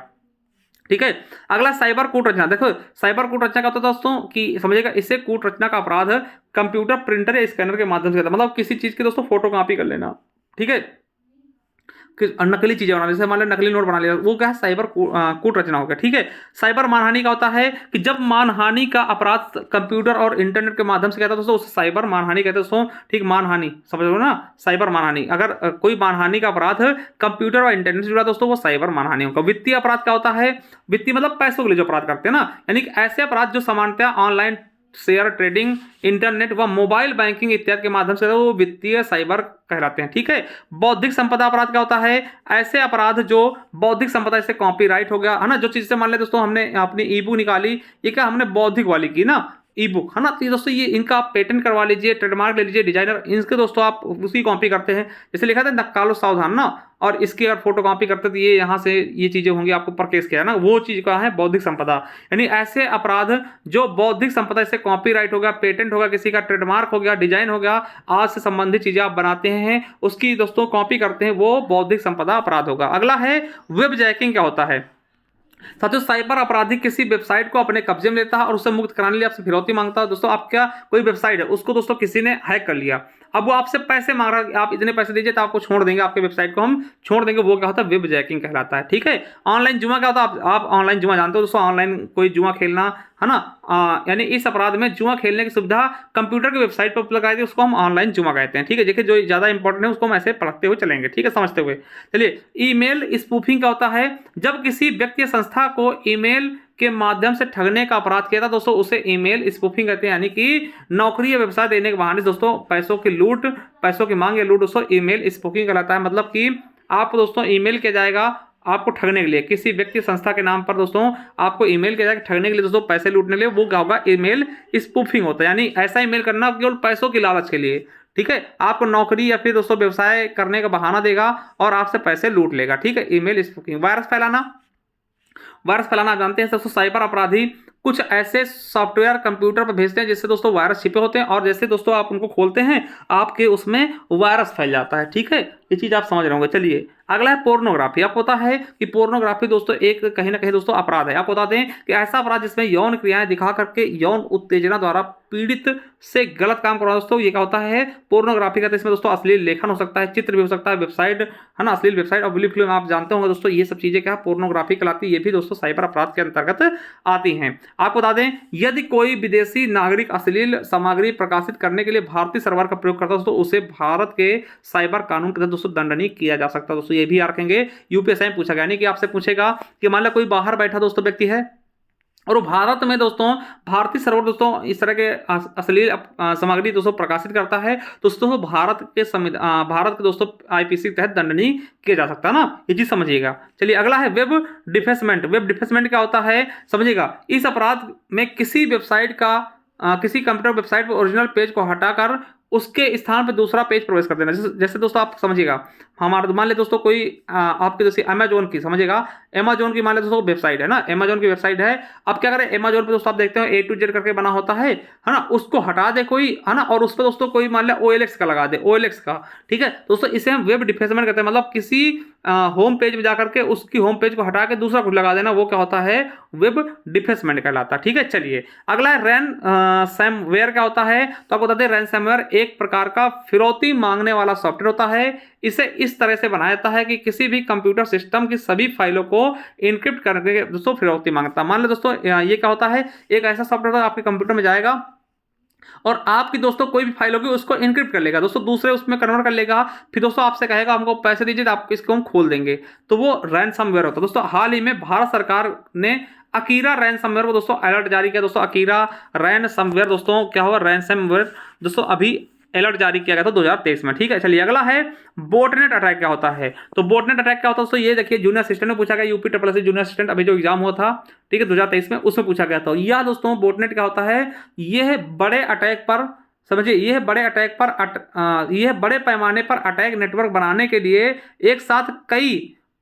ठीक है। अगला साइबर कूट रचना। देखो साइबर कूट रचना का होता है दोस्तों कि समझिएगा, इससे कूट रचना का अपराध कंप्यूटर, प्रिंटर या स्कैनर के माध्यम से करता है, मतलब किसी चीज की दोस्तों फोटो कॉपी कर लेना, ठीक है, नकली चीजें बनाना, जैसे मान लो नकली नोट बना लिया, वो क्या है, साइबर कूट रचना हो गया, ठीक है। साइबर मानहानि का होता है कि जब मानहानि का अपराध कंप्यूटर और इंटरनेट के माध्यम से कहता है दोस्तों, उसे साइबर मानहानि कहते हैं दोस्तों, ठीक। मानहानि समझ लो ना, साइबर मानहानि। अगर कोई मानहानि का अपराध कंप्यूटर और इंटरनेट से जुड़ा दोस्तों, वो साइबर मानहानि होगा। वित्तीय अपराध क्या होता है? वित्तीय मतलब पैसों के लिए जो अपराध करते हैं ना, यानी कि ऐसे अपराध जो सामान्यतः ऑनलाइन शेयर ट्रेडिंग, इंटरनेट व मोबाइल बैंकिंग इत्यादि के माध्यम से वो वित्तीय साइबर कहलाते हैं, ठीक है। बौद्धिक संपदा अपराध क्या होता है? ऐसे अपराध जो बौद्धिक संपदा, जैसे कॉपीराइट हो गया, है ना, जो चीज से मान ले दोस्तों हमने अपनी ई बुक निकाली, ये क्या हमने बौद्धिक वाली की ना, ई बुक, है ना, तो ये दोस्तों ये इनका आप पेटेंट करवा लीजिए, ट्रेडमार्क ले लीजिए, डिजाइनर, इनके दोस्तों आप उसकी कॉपी करते हैं, जैसे लिखा था नक्कालो सावधान ना, और इसकी अगर फोटो कॉपी करते तो ये यहाँ से ये चीजें होंगी, आपको पर केस किया है ना, वो चीज का है बौद्धिक संपदा। यानी ऐसे अपराध जो बौद्धिक संपदा, जैसे कॉपीराइट हो गया, पेटेंट हो गया, किसी का ट्रेडमार्क हो गया, डिजाइन हो गया, आज से संबंधित चीजें आप बनाते हैं, उसकी दोस्तों कॉपी करते हैं, वो बौद्धिक संपदा अपराध होगा। अगला है वेब जैकिंग। क्या होता है? साथियों साइबर अपराधी किसी वेबसाइट को अपने कब्जे में लेता है और उसे मुक्त कराने के लिए आपसे फिरौती मांगता है। दोस्तों आप क्या, कोई वेबसाइट है, उसको दोस्तों किसी ने हैक कर लिया, अब वो आपसे पैसे मांग रहा है, आप इतने पैसे दीजिए तो आपको छोड़ देंगे, आपके वेबसाइट को हम छोड़ देंगे, वो क्या होता है? वेब जैकिंग कहलाता है, ठीक है। ऑनलाइन जुआ क्या होता है? आप ऑनलाइन जुआ जानते हो दोस्तों, ऑनलाइन कोई जुआ खेलना, है ना, यानी इस अपराध में जुआ खेलने की सुविधा कंप्यूटर की वेबसाइट पर उपलब्ध कराई, उसको हम ऑनलाइन जुआ कहते हैं, ठीक है। देखिए जो ज्यादा इंपॉर्टेंट है उसको हम ऐसे पढ़ते हुए चलेंगे, ठीक है, समझते हुए चलिए। ईमेल स्पूफिंग का होता है जब किसी व्यक्ति या संस्था को ईमेल के माध्यम से ठगने का अपराध किया था दोस्तों, उसे ईमेल स्पूफिंग कहते हैं, यानी कि नौकरी या व्यवसाय देने के बहाने दोस्तों पैसों की लूट, पैसों की मांग या लूट, दोस्तों ईमेल स्पूफिंग कहलाता है। मतलब कि आपको दोस्तों ईमेल किया जाएगा आपको ठगने के लिए, किसी व्यक्ति संस्था के नाम पर दोस्तों आपको ईमेल किया जाएगा ठगने के लिए दोस्तों, पैसे लूटने के लिए, वो क्या होगा? ईमेल स्पूफिंग होता है। यानी ऐसा ईमेल करना केवल पैसों की लालच के लिए, ठीक है, आपको नौकरी या फिर दोस्तों व्यवसाय करने का बहाना देगा और आपसे पैसे लूट लेगा, ठीक है। Email spoofing. वायरस फैलाना। वायरस फैलाना आप जानते हैं दोस्तों, साइबर अपराधी कुछ ऐसे सॉफ्टवेयर कंप्यूटर पर भेजते हैं जिससे दोस्तों वायरस छिपे होते हैं, और जैसे दोस्तों आप उनको खोलते हैं आपके उसमें वायरस फैल जाता है, ठीक है, ये चीज आप समझ रहे होंगे। चलिए अगला है पोर्नोग्राफी। आपको पता है कि पोर्नोग्राफी दोस्तों एक कहीं ना कहीं दोस्तों अपराध है। आपको बता दें कि ऐसा अपराध जिसमें यौन क्रियाएं दिखा करके यौन उत्तेजना द्वारा पीड़ित से गलत काम करना दोस्तों, ये क्या होता है? पोर्नोग्राफी का। इसमें दोस्तों अश्लील लेखन हो सकता है, चित्र भी हो सकता है, वेबसाइट, है ना, अश्लील वेबसाइट और ब्लू फिल्म आप जानते होंगे दोस्तों, ये सब चीजें क्या पोर्नोग्राफी कहलाती है, ये भी दोस्तों साइबर अपराध के अंतर्गत आती हैं। आपको बता दें यदि कोई विदेशी नागरिक अश्लील सामग्री प्रकाशित करने के लिए भारतीय सर्वर का प्रयोग करता है दोस्तों, उसे भारत के साइबर कानून के तहत दोस्तों दंडनीय किया जा सकता है दोस्तों, ये भी रखेंगे। यूपीएससी में पूछा गया, नहीं कि आपसे पूछेगा कि मान लो कोई बाहर बैठा दोस्तों व्यक्ति है और वो भारत में दोस्तों भारतीय सर्वर दोस्तों इस तरह के अश्लील सामग्री दोस्तों प्रकाशित करता है, तो दोस्तों भारत के दोस्तों आईपीसी के तहत दंडनीय किया जा सकता है ना, ये चीज समझिएगा। चलिए अगला है वेब डिफेसमेंट। वेब डिफेसमेंट क्या होता है समझिएगा, इस अपराध में किसी वेबसाइट का किसी कंप्यूटर वेबसाइट पर ओरिजिनल पेज को हटाकर उसके स्थान पर दूसरा पेज प्रवेश कर देना। जैसे दोस्तों आप समझिएगा, हमारा मान ले दोस्तों कोई आपके जैसे अमेजोन की समझिएगा, अमेजोन की मान ले दोस्तों वेबसाइट है ना, अमेजोन की वेबसाइट है। अब क्या करें, अमेजोन पे दोस्तों आप देखते हो A to Z करके बना होता है ना, उसको हटा दे कोई, है ना, और उस पर दोस्तों कोई मान ले OLX का लगा दे, OLX का, ठीक है दोस्तों, इसे हम वेब डिफेसमेंट कहते हैं। मतलब किसी होम पेज में जाकर के उसकी होम पेज को हटा के दूसरा कुछ लगा देना, वो क्या होता है? वेब डिफेसमेंट कहलाता है, ठीक है। चलिए अगला है रैनसमवेयर। क्या होता है तो आपको बता दें, रैनसमवेयर एक प्रकार का फिरौती मांगने वाला सॉफ्टवेयर होता है। इसे इस तरह से बनाया जाता है कि किसी भी कंप्यूटर सिस्टम की सभी फाइलों को इनक्रिप्ट करके दोस्तों फिरौती मांगता है। मान लो दोस्तों ये क्या होता है, एक ऐसा सॉफ्टवेयर आपके कंप्यूटर में जाएगा और आपकी दोस्तों कोई भी फाइल होगी उसको इनक्रिप्ट कर लेगा दोस्तों, दूसरे उसमें कन्वर्ट कर लेगा, फिर दोस्तों आपसे कहेगा हमको पैसे दीजिए तो आपको इसको हम खोल देंगे, तो वो रैनसमवेयर होता है दोस्तों। हाल ही में भारत सरकार ने अकीरा रैनसमवेयर को दोस्तों अलर्ट जारी किया दोस्तों। अकीरा रैनसमवेयर दोस्तों क्या हुआ, रैनसमवेयर दोस्तों अभी अलर्ट जारी किया गया था 2023 में। ठीक है, चलिए अगला है बोटनेट अटैक क्या होता है। तो बोटनेट अटैक क्या होता है दोस्तों, ये देखिए जूनियर असिस्टेंट में पूछा गया, UP triple SC junior assistant अभी जो एग्जाम हुआ था, ठीक है 2023 में, उसमें पूछा गया था। यह दोस्तों बोटनेट क्या होता है, यह बड़े अटैक पर, समझिए यह बड़े अटैक पर यह बड़े पैमाने पर अटैक नेटवर्क बनाने के लिए एक साथ कई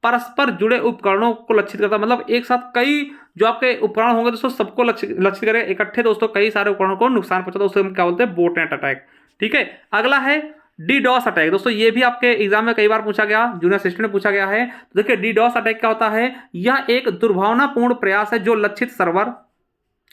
परस्पर जुड़े उपकरणों को लक्षित करता है। मतलब एक साथ कई जो आपके उपकरण होंगे दोस्तों सबको लक्षित करे इकट्ठे दोस्तों, कई सारे उपकरणों को नुकसान पहुंचाता है, उसे हम क्या बोलते हैं, बोटनेट अटैक। ठीक है, अगला है डीडॉस अटैक। दोस्तों ये भी आपके एग्जाम में कई बार पूछा गया, जूनियर असिस्टेंट में पूछा गया है। तो देखिए डीडॉस अटैक क्या होता है, यह एक दुर्भावनापूर्ण प्रयास है जो लक्षित सर्वर,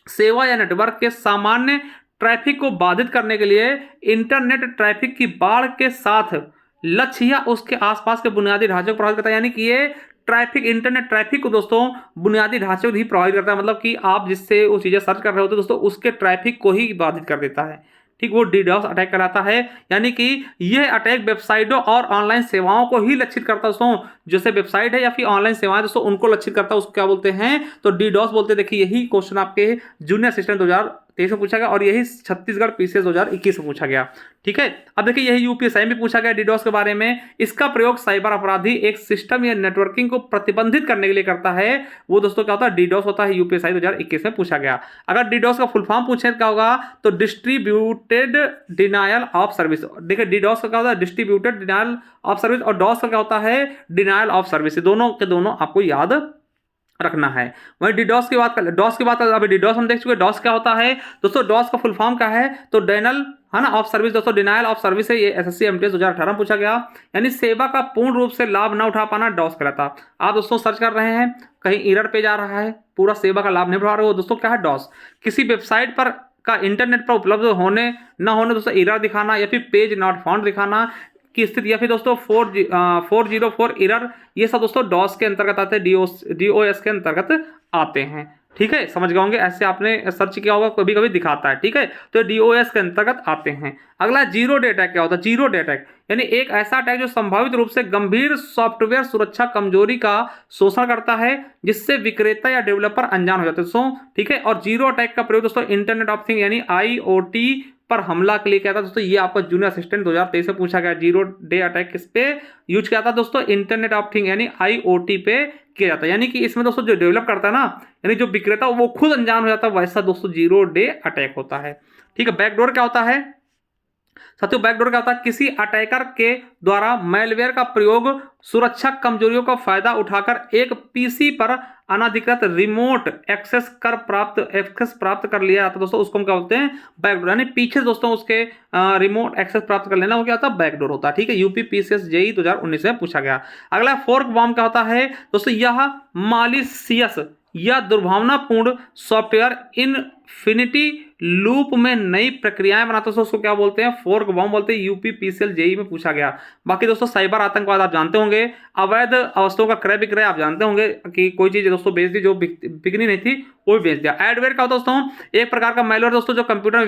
सेवा या नेटवर्क के सामान्य ट्रैफिक को बाधित करने के लिए इंटरनेट ट्रैफिक की बाढ़ के साथ लक्ष्य या उसके आसपास के बुनियादी ढांचे को प्रभावित करता है। यानी कि ये ट्रैफिक, इंटरनेट ट्रैफिक को दोस्तों बुनियादी ढांचे को ही प्रभावित करता है, मतलब कि आप जिससे वो चीजें सर्च कर रहे होते हैं दोस्तों उसके ट्रैफिक को ही बाधित कर देता है। ठीक, वो डीडॉस अटैक कराता है। यानी कि यह अटैक वेबसाइटों और ऑनलाइन सेवाओं को ही लक्षित करता है दोस्तों, जैसे वेबसाइट है या फिर ऑनलाइन सेवाएं दोस्तों उनको लक्षित करता है, उसको क्या बोलते हैं, तो डीडॉस बोलते हैं। देखिए यही क्वेश्चन आपके जूनियर असिस्टेंट 2023 में पूछा गया और यही छत्तीसगढ़ पीसीएस 2021 में पूछा गया। ठीक है, अब देखिए यही यूपीएसआई में पूछा गया डीडॉस के बारे में। इसका प्रयोग साइबर अपराधी एक सिस्टम या नेटवर्किंग को प्रतिबंधित करने के लिए करता है, वो दोस्तों क्या होता है, डीडॉस होता है। यूपीएसआई 2021 में पूछा गया। अगर डीडॉस का फुल फॉर्म पूछे क्या होगा, तो डिस्ट्रीब्यूटेड डिनायल ऑफ सर्विस। देखिए डीडॉस का क्या होता है, डिस्ट्रीब्यूटेड डिनायल ऑफ सर्विस, और डॉस का क्या होता है, डिनायल ऑफ सर्विस। दोनों के दोनों आपको याद रखना है। वही डीडॉस की बात कर, डॉस की बात कर, अभी डीडॉस हम देख चुके, डॉस क्या होता है दोस्तों, डॉस का फुल फॉर्म क्या है, तो डेनल है ना ऑफ सर्विस दोस्तों, डिनायल ऑफ सर्विस है। ये एसएससी एमटीएस 2018 में पूछा गया। यानी सेवा का पूर्ण रूप से लाभ न उठा पाना डॉस कहलाता। आप दोस्तों सर्च कर रहे हैं, कहीं एरर पे जा रहा है, पूरा सेवा का लाभ नहीं उठा रहे हो दोस्तों, क्या है, डॉस। किसी वेबसाइट पर का इंटरनेट पर उपलब्ध होने न होने दोस्तों एरर दिखाना, या फिर पेज नॉट फाउंड दिखाना की स्थिति, या फिर दोस्तों 404 एरर, ये सब दोस्तों डॉस के अंतर्गत आते हैं, डीओएस के अंतर्गत आते हैं। ठीक है, समझ गए होंगे, ऐसे आपने सर्च किया होगा, कभी कभी दिखाता है। ठीक है, तो डीओएस के अंतर्गत आते हैं। अगला जीरो डे अटैक क्या होता है, जीरो डे अटैक यानी एक ऐसा अटैक जो संभावित रूप से गंभीर सॉफ्टवेयर सुरक्षा कमजोरी का शोषण करता है, जिससे विक्रेता या डेवलपर अनजान हो जाते हैं दोस्तों। ठीक है, और जीरो अटैक का प्रयोग दोस्तों इंटरनेट ऑफ थिंग यानी आईओटी पर हमला के लिए क्या था दोस्तों, ये आपका जूनियर असिस्टेंट 2023 में पूछा गया। जीरो डे अटैक किस पे यूज किया था दोस्तों, इंटरनेट ऑफ थिंग यानी आईओटी पे किया जाता है। यानी कि इसमें दोस्तों जो डेवलप करता है ना, यानी जो विक्रेता वो खुद अनजान हो जाता है, वैसा दोस्तों जीरो डे अटैक होता है। ठीक है, बैकडोर क्या होता है साथियों, बैकडोर क्या होता है, किसी अटैकर के द्वारा मैलवेयर का प्रयोग सुरक्षा कमजोरियों का फायदा उठाकर एक पीसी पर अनाधिकृत रिमोट एक्सेस प्राप्त कर लिया जाता है दोस्तों, उसको हम क्या बोलते हैं, बैकडोर। यानी पीछे दोस्तों उसके रिमोट एक्सेस प्राप्त कर लेना, वो क्या होता है, बैकडोर होता है। ठीक है, यूपी पीसीएस जेई 2019 में पूछा गया। अगला फोर्क बॉम्ब क्या होता है दोस्तों, यह मालिशियस या दुर्भावनापूर्ण सॉफ्टवेयर इनफिनिटी लूप में नई प्रक्रियाएं बनाते हैं, उसको क्या बोलते हैं, फोर्क बॉम्ब बोलते हैं। यूपी पीसीएल जेई में पूछा गया। बाकी दोस्तों साइबर आतंकवाद आप जानते होंगे, अवैध वस्तुओं का क्रय विक्रय आप जानते होंगे कि कोई चीज दोस्तों बेच दी जो बिकनी नहीं थी वो भी बेच दिया। एडवेयर का होता है दोस्तों, एक प्रकार का मैलवेयर दोस्तों जो कंप्यूटर में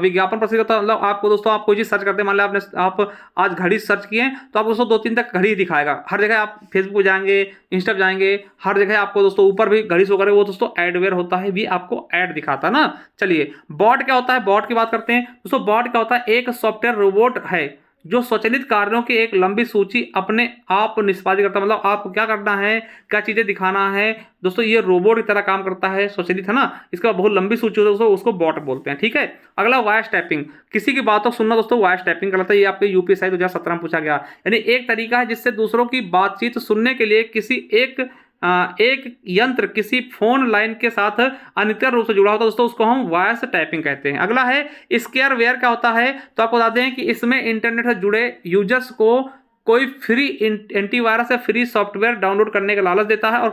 विज्ञापन प्रसिद्ध होता है। मतलब आपको दोस्तों आप कोई चीज सर्च करते हैं, मान लिया आप आज घड़ी सर्च किए तो आपको दोस्तों 2-3 तक घड़ी दिखाएगा। हर जगह आप फेसबुक जाएंगे, इंस्टा जाएंगे, हर जगह आपको दोस्तों ऊपर भी घड़ी शो करे, वो दोस्तों एडवेयर होता है, भी आपको ऐड दिखाता है ना। चलिए बॉट क्या होता है, बॉट की बात करते हैं दोस्तों। बॉट क्या होता है, एक सॉफ्टवेयर रोबोट है जो स्वचालित कार्यों की एक लंबी सूची अपने आप निष्पादित करता है। मतलब आपको क्या करना है, क्या चीजें दिखाना है दोस्तों, ये रोबोट की तरह काम करता है, स्वचालित है ना। इसका बहुत लंबी सूची होती है दोस्तों, उसको बॉट बोलते हैं। ठीक है, अगला वॉइस टैपिंग, किसी की बातों सुनना दोस्तों वॉइस टैपिंग कहलाता है। ये आपके यूपीएसआई 2017 में पूछा गया। यानी एक तरीका है जिससे दूसरों की बातचीत सुनने के लिए किसी एक यंत्र किसी फोन लाइन के साथ अनित्य रूप से जुड़ा होता है दोस्तों, उसको हम वॉइस टाइपिंग कहते हैं। अगला है स्केयरवेयर क्या होता है, तो आपको बता दें कि इसमें इंटरनेट से जुड़े यूजर्स को कोई फ्री एंटीवायरस या फ्री सॉफ्टवेयर डाउनलोड करने का लालच देता है और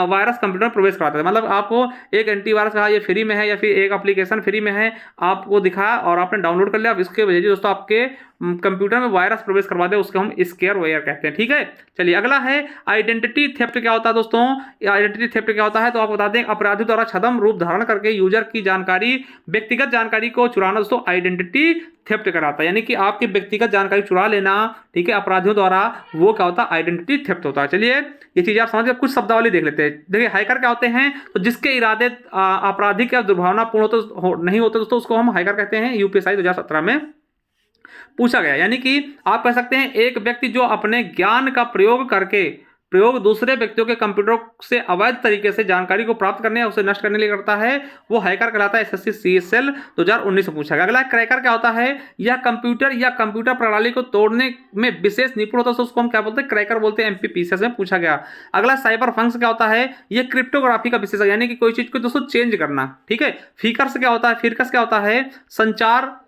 वायरस कंप्यूटर में प्रवेश कराता है। मतलब आपको एक एंटीवायरस कहा ये फ्री में है या फिर एक एप्लीकेशन फ्री में है, आपको दिखाया और आपने डाउनलोड कर लिया, इसके वजह से दोस्तों आपके कंप्यूटर में वायरस प्रवेश करवा दे, उसको हम स्केयरवेयर कहते हैं। ठीक है, चलिए अगला है आइडेंटिटी थेफ्ट क्या होता है दोस्तों। आइडेंटिटी थेफ्ट क्या होता है, तो आपको बता दें अपराधी द्वारा छद्म रूप धारण करके यूजर की जानकारी, व्यक्तिगत जानकारी को चुराना दोस्तों आइडेंटिटी थेफ्ट कराता है। यानी कि आपकी व्यक्तिगत जानकारी चुरा लेना, ठीक है, अपराधियों द्वारा, वो क्या होता है, आइडेंटिटी थेफ्ट होता है। चलिए ये चीजें आप समझ गए। कुछ शब्दावली देख लेते हैं। देखिए हैकर क्या होते हैं, तो जिसके इरादे आपराधिक या दुर्भावनापूर्ण नहीं होते दोस्तों, उसको हम हैकर कहते हैं। यूपीएसआई 2017 में पूछा गया। यानी कि आप कह सकते हैं एक व्यक्ति जो अपने ज्ञान का प्रयोग दूसरे व्यक्तियों के कंप्यूटर से अवैध तरीके से जानकारी को प्राप्त करने या उसे नष्ट करने के लिए करता है, वो हैकर कहलाता है। एसएससी सीएसएल 2019 में पूछा गया। अगला क्रैकर क्या होता है? यह कंप्यूटर या कंप्यूटर प्रणाली को तोड़ने में विशेष निपुण होता है, उसको हम क्या बोलते हैं? क्रैकर बोलते हैं। एमपीपीसीएस में पूछा गया। अगला साइबर फंक्स क्या होता है? यह क्रिप्टोग्राफी का विशेषज्ञ, यानी कि कोई चीज को दोस्तों चेंज करना। ठीक है। फिकर्स क्या होता है? फिरकस क्या होता है? संचार,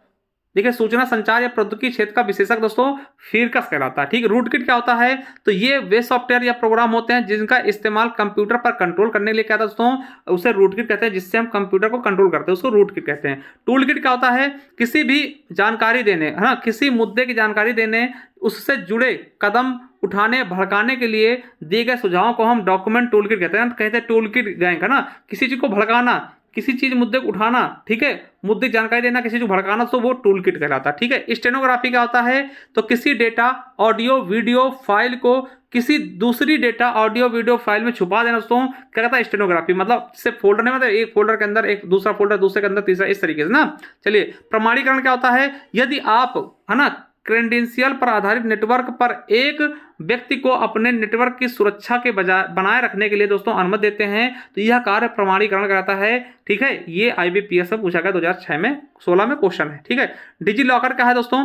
देखिए सूचना संचार या प्रौद्योगिकी क्षेत्र का विशेषज्ञ दोस्तों फिरकस कहलाता है। ठीक। रूटकिट क्या होता है? तो ये वे सॉफ्टवेयर या प्रोग्राम होते हैं जिनका इस्तेमाल कंप्यूटर पर कंट्रोल करने के लिए क्या था दोस्तों, उसे रूटकिट कहते हैं। जिससे हम कंप्यूटर को कंट्रोल करते हैं उसको रूटकिट कहते हैं। टूलकिट क्या होता है? किसी भी जानकारी देने, है ना, किसी मुद्दे की जानकारी देने, उससे जुड़े कदम उठाने, भड़काने के लिए दिए गए सुझावों को हम डॉक्यूमेंट टूलकिट कहते हैं। कहते हैं टूलकिट गैंग, है ना, किसी चीज को भड़काना, किसी चीज मुद्दे को उठाना, ठीक है, मुद्दे की जानकारी देना, किसी को भड़काना, तो वो टूल किट कहलाता है। ठीक है। स्टेनोग्राफी क्या होता है? तो किसी डेटा, ऑडियो वीडियो फाइल को किसी दूसरी डेटा, ऑडियो वीडियो फाइल में छुपा देना दोस्तों क्या कहता है? स्टेनोग्राफी। मतलब से फोल्डर नहीं, मतलब एक फोल्डर के अंदर एक दूसरा फोल्डर, दूसरे के अंदर तीसरा, इस तरीके से ना। चलिए, प्रमाणीकरण क्या होता है? यदि आप, है ना, क्रेडेंशियल पर आधारित नेटवर्क पर एक व्यक्ति को अपने नेटवर्क की सुरक्षा के बजाय बनाए रखने के लिए दोस्तों अनुमति देते हैं, तो यह कार्य प्रमाणीकरण कराता है। ठीक है। ये आईबीपीएस में पूछा गया 2006 में, 16 में क्वेश्चन है। ठीक है। डिजी लॉकर क्या है दोस्तों?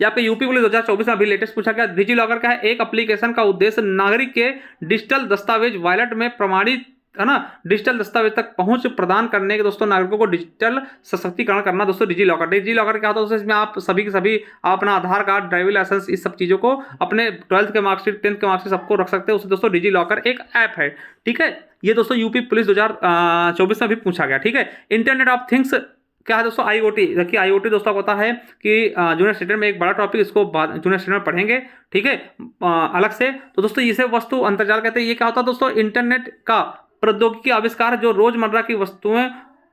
या पे यूपी पुलिस 2024 में अभी लेटेस्ट पूछा गया। डिजी लॉकर क्या है? एक एप्लीकेशन का उद्देश्य नागरिक के डिजिटल दस्तावेज वॉलेट में प्रमाणित, है ना, डिजिटल दस्तावेज तक पहुंच प्रदान करने के दोस्तों नागरिकों को डिजिटल सशक्तिकरण करना दोस्तों डिजी लॉकर। डिजी लॉकर क्या होता है दोस्तों? इसमें आप सभी के सभी आप अपना आधार कार्ड, ड्राइविंग लाइसेंस, इस सब चीजों को, अपने 12th के मार्कशीट, 10th के मार्कशीट सबको रख सकते हैं। उससे दोस्तों डिजी लॉकर एक ऐप है। ठीक है। ये दोस्तों यूपी पुलिस 2024 में भी पूछा गया। ठीक है। इंटरनेट ऑफ थिंग्स क्या है दोस्तों? आईओटी। देखिए आईओटी दोस्तों होता है कि जूनियर स्टूडेंट में एक बड़ा टॉपिक, इसको जूनियर स्टूडेंट में पढ़ेंगे। ठीक है, अलग से। तो दोस्तों इसे वस्तु अंतर्जाल कहते हैं। ये क्या होता है दोस्तों? इंटरनेट का प्रौद्योगिकी आविष्कार जो रोजमर्रा की वस्तुएं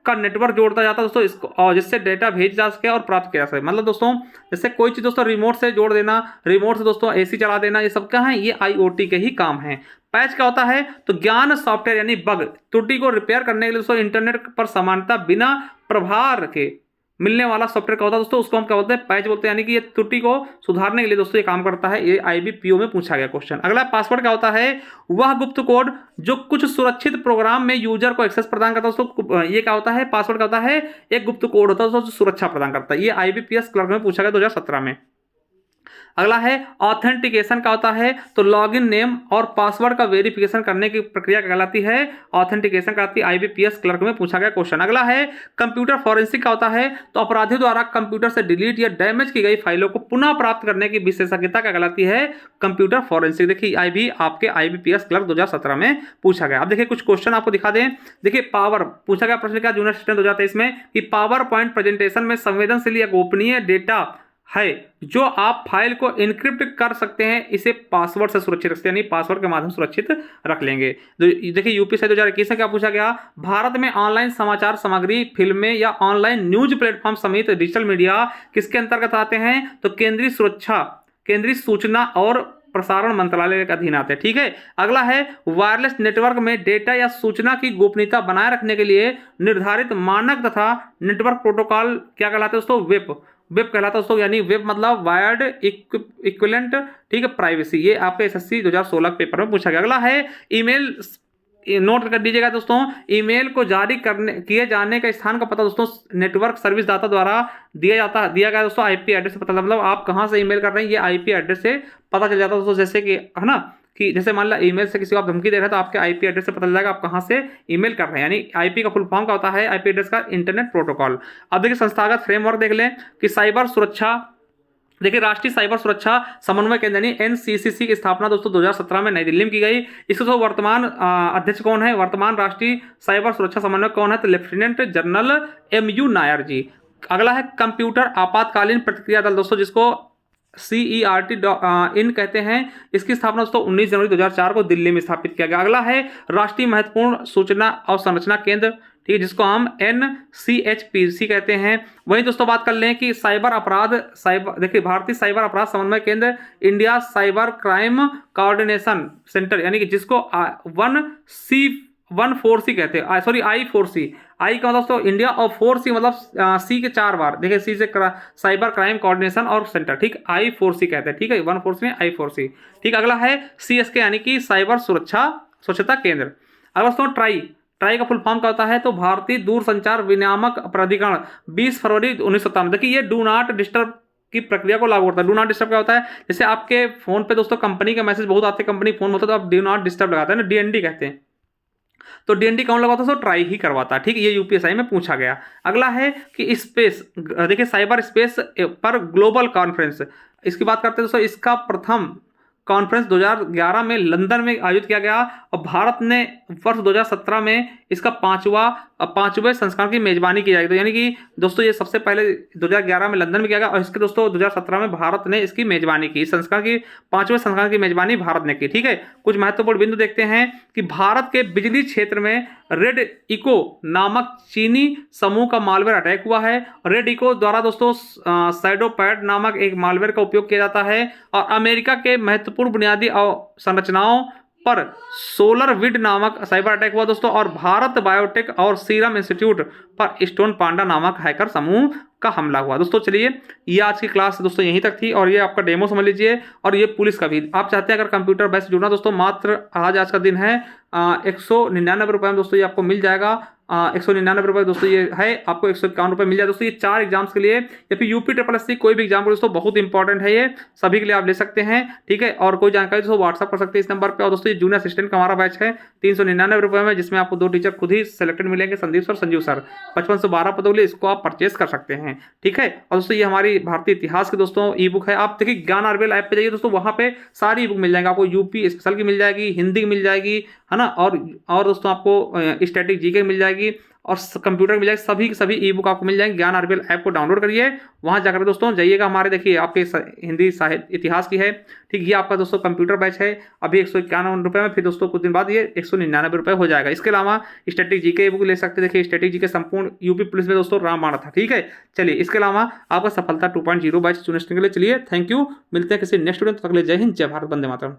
का नेटवर्क जोड़ता जाता है दोस्तों इसको, और जिससे डेटा भेज जा सके और प्राप्त किया जा सके। मतलब दोस्तों जैसे कोई चीज दोस्तों रिमोट से जोड़ देना, रिमोट से दोस्तों एसी चला देना, ये सब क्या है? ये आईओटी के ही काम है। पैच क्या होता है? तो ज्ञान सॉफ्टवेयर यानी बग, त्रुटि को रिपेयर करने के लिए दोस्तों इंटरनेट पर समानता बिना प्रभार के मिलने वाला सॉफ्टवेयर का होता है दोस्तों, उसको हम क्या बोलते हैं? पैच बोलते हैं। यानी कि ये त्रुटि को सुधारने के लिए दोस्तों ये काम करता है। ये आईबीपीओ में पूछा गया क्वेश्चन। अगला पासवर्ड क्या होता है? वह गुप्त कोड जो कुछ सुरक्षित प्रोग्राम में यूजर को एक्सेस प्रदान करता है दोस्तों, ये क्या होता है? पासवर्ड क्या होता है? एक गुप्त कोड होता है दोस्तों जो सुरक्षा प्रदान करता है। ये आईबीपीएस क्लर्क में पूछा गया 2017 में। अगला है ऑथेंटिकेशन का होता है, तो लॉगिन नेम और पासवर्ड का वेरिफिकेशन करने की प्रक्रिया कहलाती है ऑथेंटिकेशन कहलाती है। आईबीपीएस क्लर्क में पूछा गया क्वेश्चन। अगला है कंप्यूटर फॉरेंसिक का होता है, तो अपराधियों द्वारा कंप्यूटर से डिलीट या डैमेज की गई फाइलों को पुनः प्राप्त करने की विशेषज्ञता का कहलाती है कंप्यूटर फॉरेंसिक। देखिए आपके आईबीपीएस क्लर्क 2017 में पूछा गया। अब देखिए कुछ क्वेश्चन आपको दिखा दें। देखिए पावर पूछा गया प्रश्न क्या जूनियर असिस्टेंट 2023 में कि पावर पॉइंट प्रेजेंटेशन में संवेदनशील या गोपनीय डेटा है जो आप फाइल को इनक्रिप्ट कर सकते हैं, इसे पासवर्ड से सुरक्षित रखते हैं, यानी पासवर्ड के माध्यम से सुरक्षित रख लेंगे। देखिए यूपी से 2021 में क्या पूछा गया? भारत में ऑनलाइन समाचार सामग्री, फिल्में या ऑनलाइन न्यूज प्लेटफॉर्म समेत डिजिटल मीडिया किसके अंतर्गत आते हैं? तो केंद्रीय सूचना और प्रसारण मंत्रालय के अधीन आते हैं। ठीक है। अगला है वायरलेस नेटवर्क में डेटा या सूचना की गोपनीयता बनाए रखने के लिए निर्धारित मानक तथा नेटवर्क प्रोटोकॉल क्या कहलाते हैं दोस्तों? वेब कहलाता है दोस्तों, यानी वेब मतलब वायर्ड इक्विवेलेंट। ठीक है, प्राइवेसी। ये आपके एसएससी 2016 के पेपर में पूछा गया। अगला है ईमेल, नोट कर दीजिएगा दोस्तों, ईमेल को जारी किए जाने का स्थान का पता दोस्तों नेटवर्क सर्विस दाता द्वारा दिया गया दोस्तों आईपी एड्रेस से पता, मतलब आप कहां से ईमेल कर रहे हैं ये आईपी एड्रेस से पता चल जाता है दोस्तों। जैसे कि, है ना, कि जैसे मान लो ईमेल से किसी को आप धमकी दे रहे हैं तो आपके आईपी एड्रेस से पता चल जाएगा आप कहां से ईमेल कर रहे हैं। यानी आईपी का फुल फॉर्म का होता है आईपी एड्रेस का? Internet protocol. अब देखिए संस्थागत फ्रेमवर्क देख लें कि साइबर सुरक्षा, देखिए राष्ट्रीय साइबर सुरक्षा समन्वय केंद्र यानी एनसीसीसी की स्थापना दोस्तों 2017 में नई दिल्ली में की गई। इसके तो वर्तमान अध्यक्ष कौन है? वर्तमान राष्ट्रीय साइबर सुरक्षा समन्वय कौन है? तो लेफ्टिनेंट जनरल एमयू नायर जी। अगला है कंप्यूटर आपातकालीन प्रतिक्रिया दल दोस्तों, जिसको CERT इन कहते हैं। इसकी स्थापना दोस्तों 19 जनवरी 2004 को दिल्ली में स्थापित किया गया। अगला है राष्ट्रीय महत्वपूर्ण सूचना और संरचना केंद्र, ठीक है, जिसको हम NCHPC कहते हैं। वहीं दोस्तों बात कर लें कि देखिए भारतीय साइबर अपराध समन्वय केंद्र, India cyber crime coordination centre, यानी कि जिसको 1-4C कहते हैं, सॉरी I-4C। आई का मतलब दोस्तों इंडिया और 4C मतलब सी के 4 बार, देखिए सी से साइबर क्राइम कोऑर्डिनेशन और सेंटर, ठीक, I-4C कहते हैं, ठीक है, 1-4C में I-4C। ठीक, अगला है CSK यानी कि साइबर सुरक्षा स्वच्छता केंद्र। अगला दोस्तों ट्राई का फुल फॉर्म क्या होता है, तो भारतीय दूरसंचार विनियामक प्राधिकरण 20 फरवरी 1997। देखिए ये डू नॉट डिस्टर्ब की प्रक्रिया को लागू करता है। डू नॉट डिस्टर्ब क्या होता है, जैसे आपके फोन पे दोस्तों कंपनी का मैसेज बहुत आते हैं, कंपनी फोन होता है तो आप डू नॉट डिस्टर्ब लगाते हैं ना, DND कहते हैं, तो DND कौन लगाता है, तो ट्राई ही करवाता है। ठीक, ये UPSI में पूछा गया। अगला है कि स्पेस, देखिए साइबर स्पेस पर ग्लोबल कॉन्फ्रेंस, इसकी बात करते हैं दोस्तों, इसका प्रथम कॉन्फ्रेंस 2011 में लंदन में आयोजित किया गया और भारत ने वर्ष 2017 में इसका पांचवें संस्करण की मेजबानी की जाएगी। तो यानी कि दोस्तों ये सबसे पहले 2011 में लंदन में किया गया और इसके दोस्तों 2017 में भारत ने इसकी मेजबानी की, संस्करण की 5वें संस्करण की मेजबानी भारत ने की। ठीक है, कुछ महत्वपूर्ण बिंदु देखते हैं कि भारत के बिजली क्षेत्र में रेड इको नामक चीनी समूह का मालवेयर अटैक हुआ है। रेड इको द्वारा दोस्तों साइडोपैड नामक एक मालवेयर का उपयोग किया जाता है और अमेरिका के महत्वपूर्ण बुनियादी संरचनाओं पर सोलर विड नामक साइबर अटैक हुआ दोस्तों, और भारत बायोटेक और सीरम इंस्टीट्यूट पर स्टोन पांडा नामक हैकर समूह का हमला हुआ। दोस्तों चलिए, ये आज की क्लास दोस्तों यहीं तक थी और ये आपका डेमो समझ लीजिए। और ये पुलिस का भी आप चाहते हैं अगर कंप्यूटर बैच जुड़ना दोस्तों, मात्र आज का दिन है 199 रुपये में दोस्तों ये आपको मिल जाएगा। 199 रुपये दोस्तों ये है, आपको 151 रुपये मिल जाए दोस्तों। ये 4 एग्जाम्स के लिए या फिर UPSSC कोई भी एग्जाम को दोस्तों बहुत इंपॉर्टेंट है, ये सभी के लिए आप ले सकते हैं। ठीक है, और कोई जानकारी दोस्तों व्हाट्सअप कर सकते हैं इस नंबर पे। और दोस्तों ये जूनियर असिस्टेंट का हमारा बैच है 399 रुपये में, जिसमें आपको 2 टीचर खुद ही सेलेक्टेड मिलेंगे, संदीप सर, संजीव सर। 55 से 12 पदों के लिए इसको आप परचेस कर सकते हैं। ठीक है, और दोस्तों ये हमारी भारतीय इतिहास के दोस्तों ई बुक है। आप देखिए ज्ञान RBL ऐप पे जाइए दोस्तों, वहाँ पे सारी ई बुक मिल जाएंगे आपको। UP स्पेशल की मिल जाएगी, हिंदी की मिल जाएगी, है ना, और दोस्तों आपको स्टैटिक GK मिल जाएगी और कंप्यूटर मिल जाएगी। सभी की सभी ई बुक आपको मिल जाएंगे। ज्ञान RBL ऐप को डाउनलोड करिए, वहाँ जाकर दोस्तों जाइएगा। हमारे देखिए आपके हिंदी साहित्य इतिहास की है। ठीक, ये आपका दोस्तों कंप्यूटर बैच है अभी 151 रुपये में, फिर दोस्तों कुछ दिन बाद ये 199 रुपये हो जाएगा। इसके अलावा स्टैटिक GK बुक ले सकते हैं। देखिए स्टैटिक GK संपूर्ण UP पुलिस में दोस्तों रामबाण था। ठीक है, चलिए इसके अलावा आपका सफलता 2.0 बैच चुनने के लिए चलिए थैंक यू। मिलते हैं किसी नेक्स्ट वीडियो, तक के लिए जय हिंद, जय भारत, वंदे मातरम।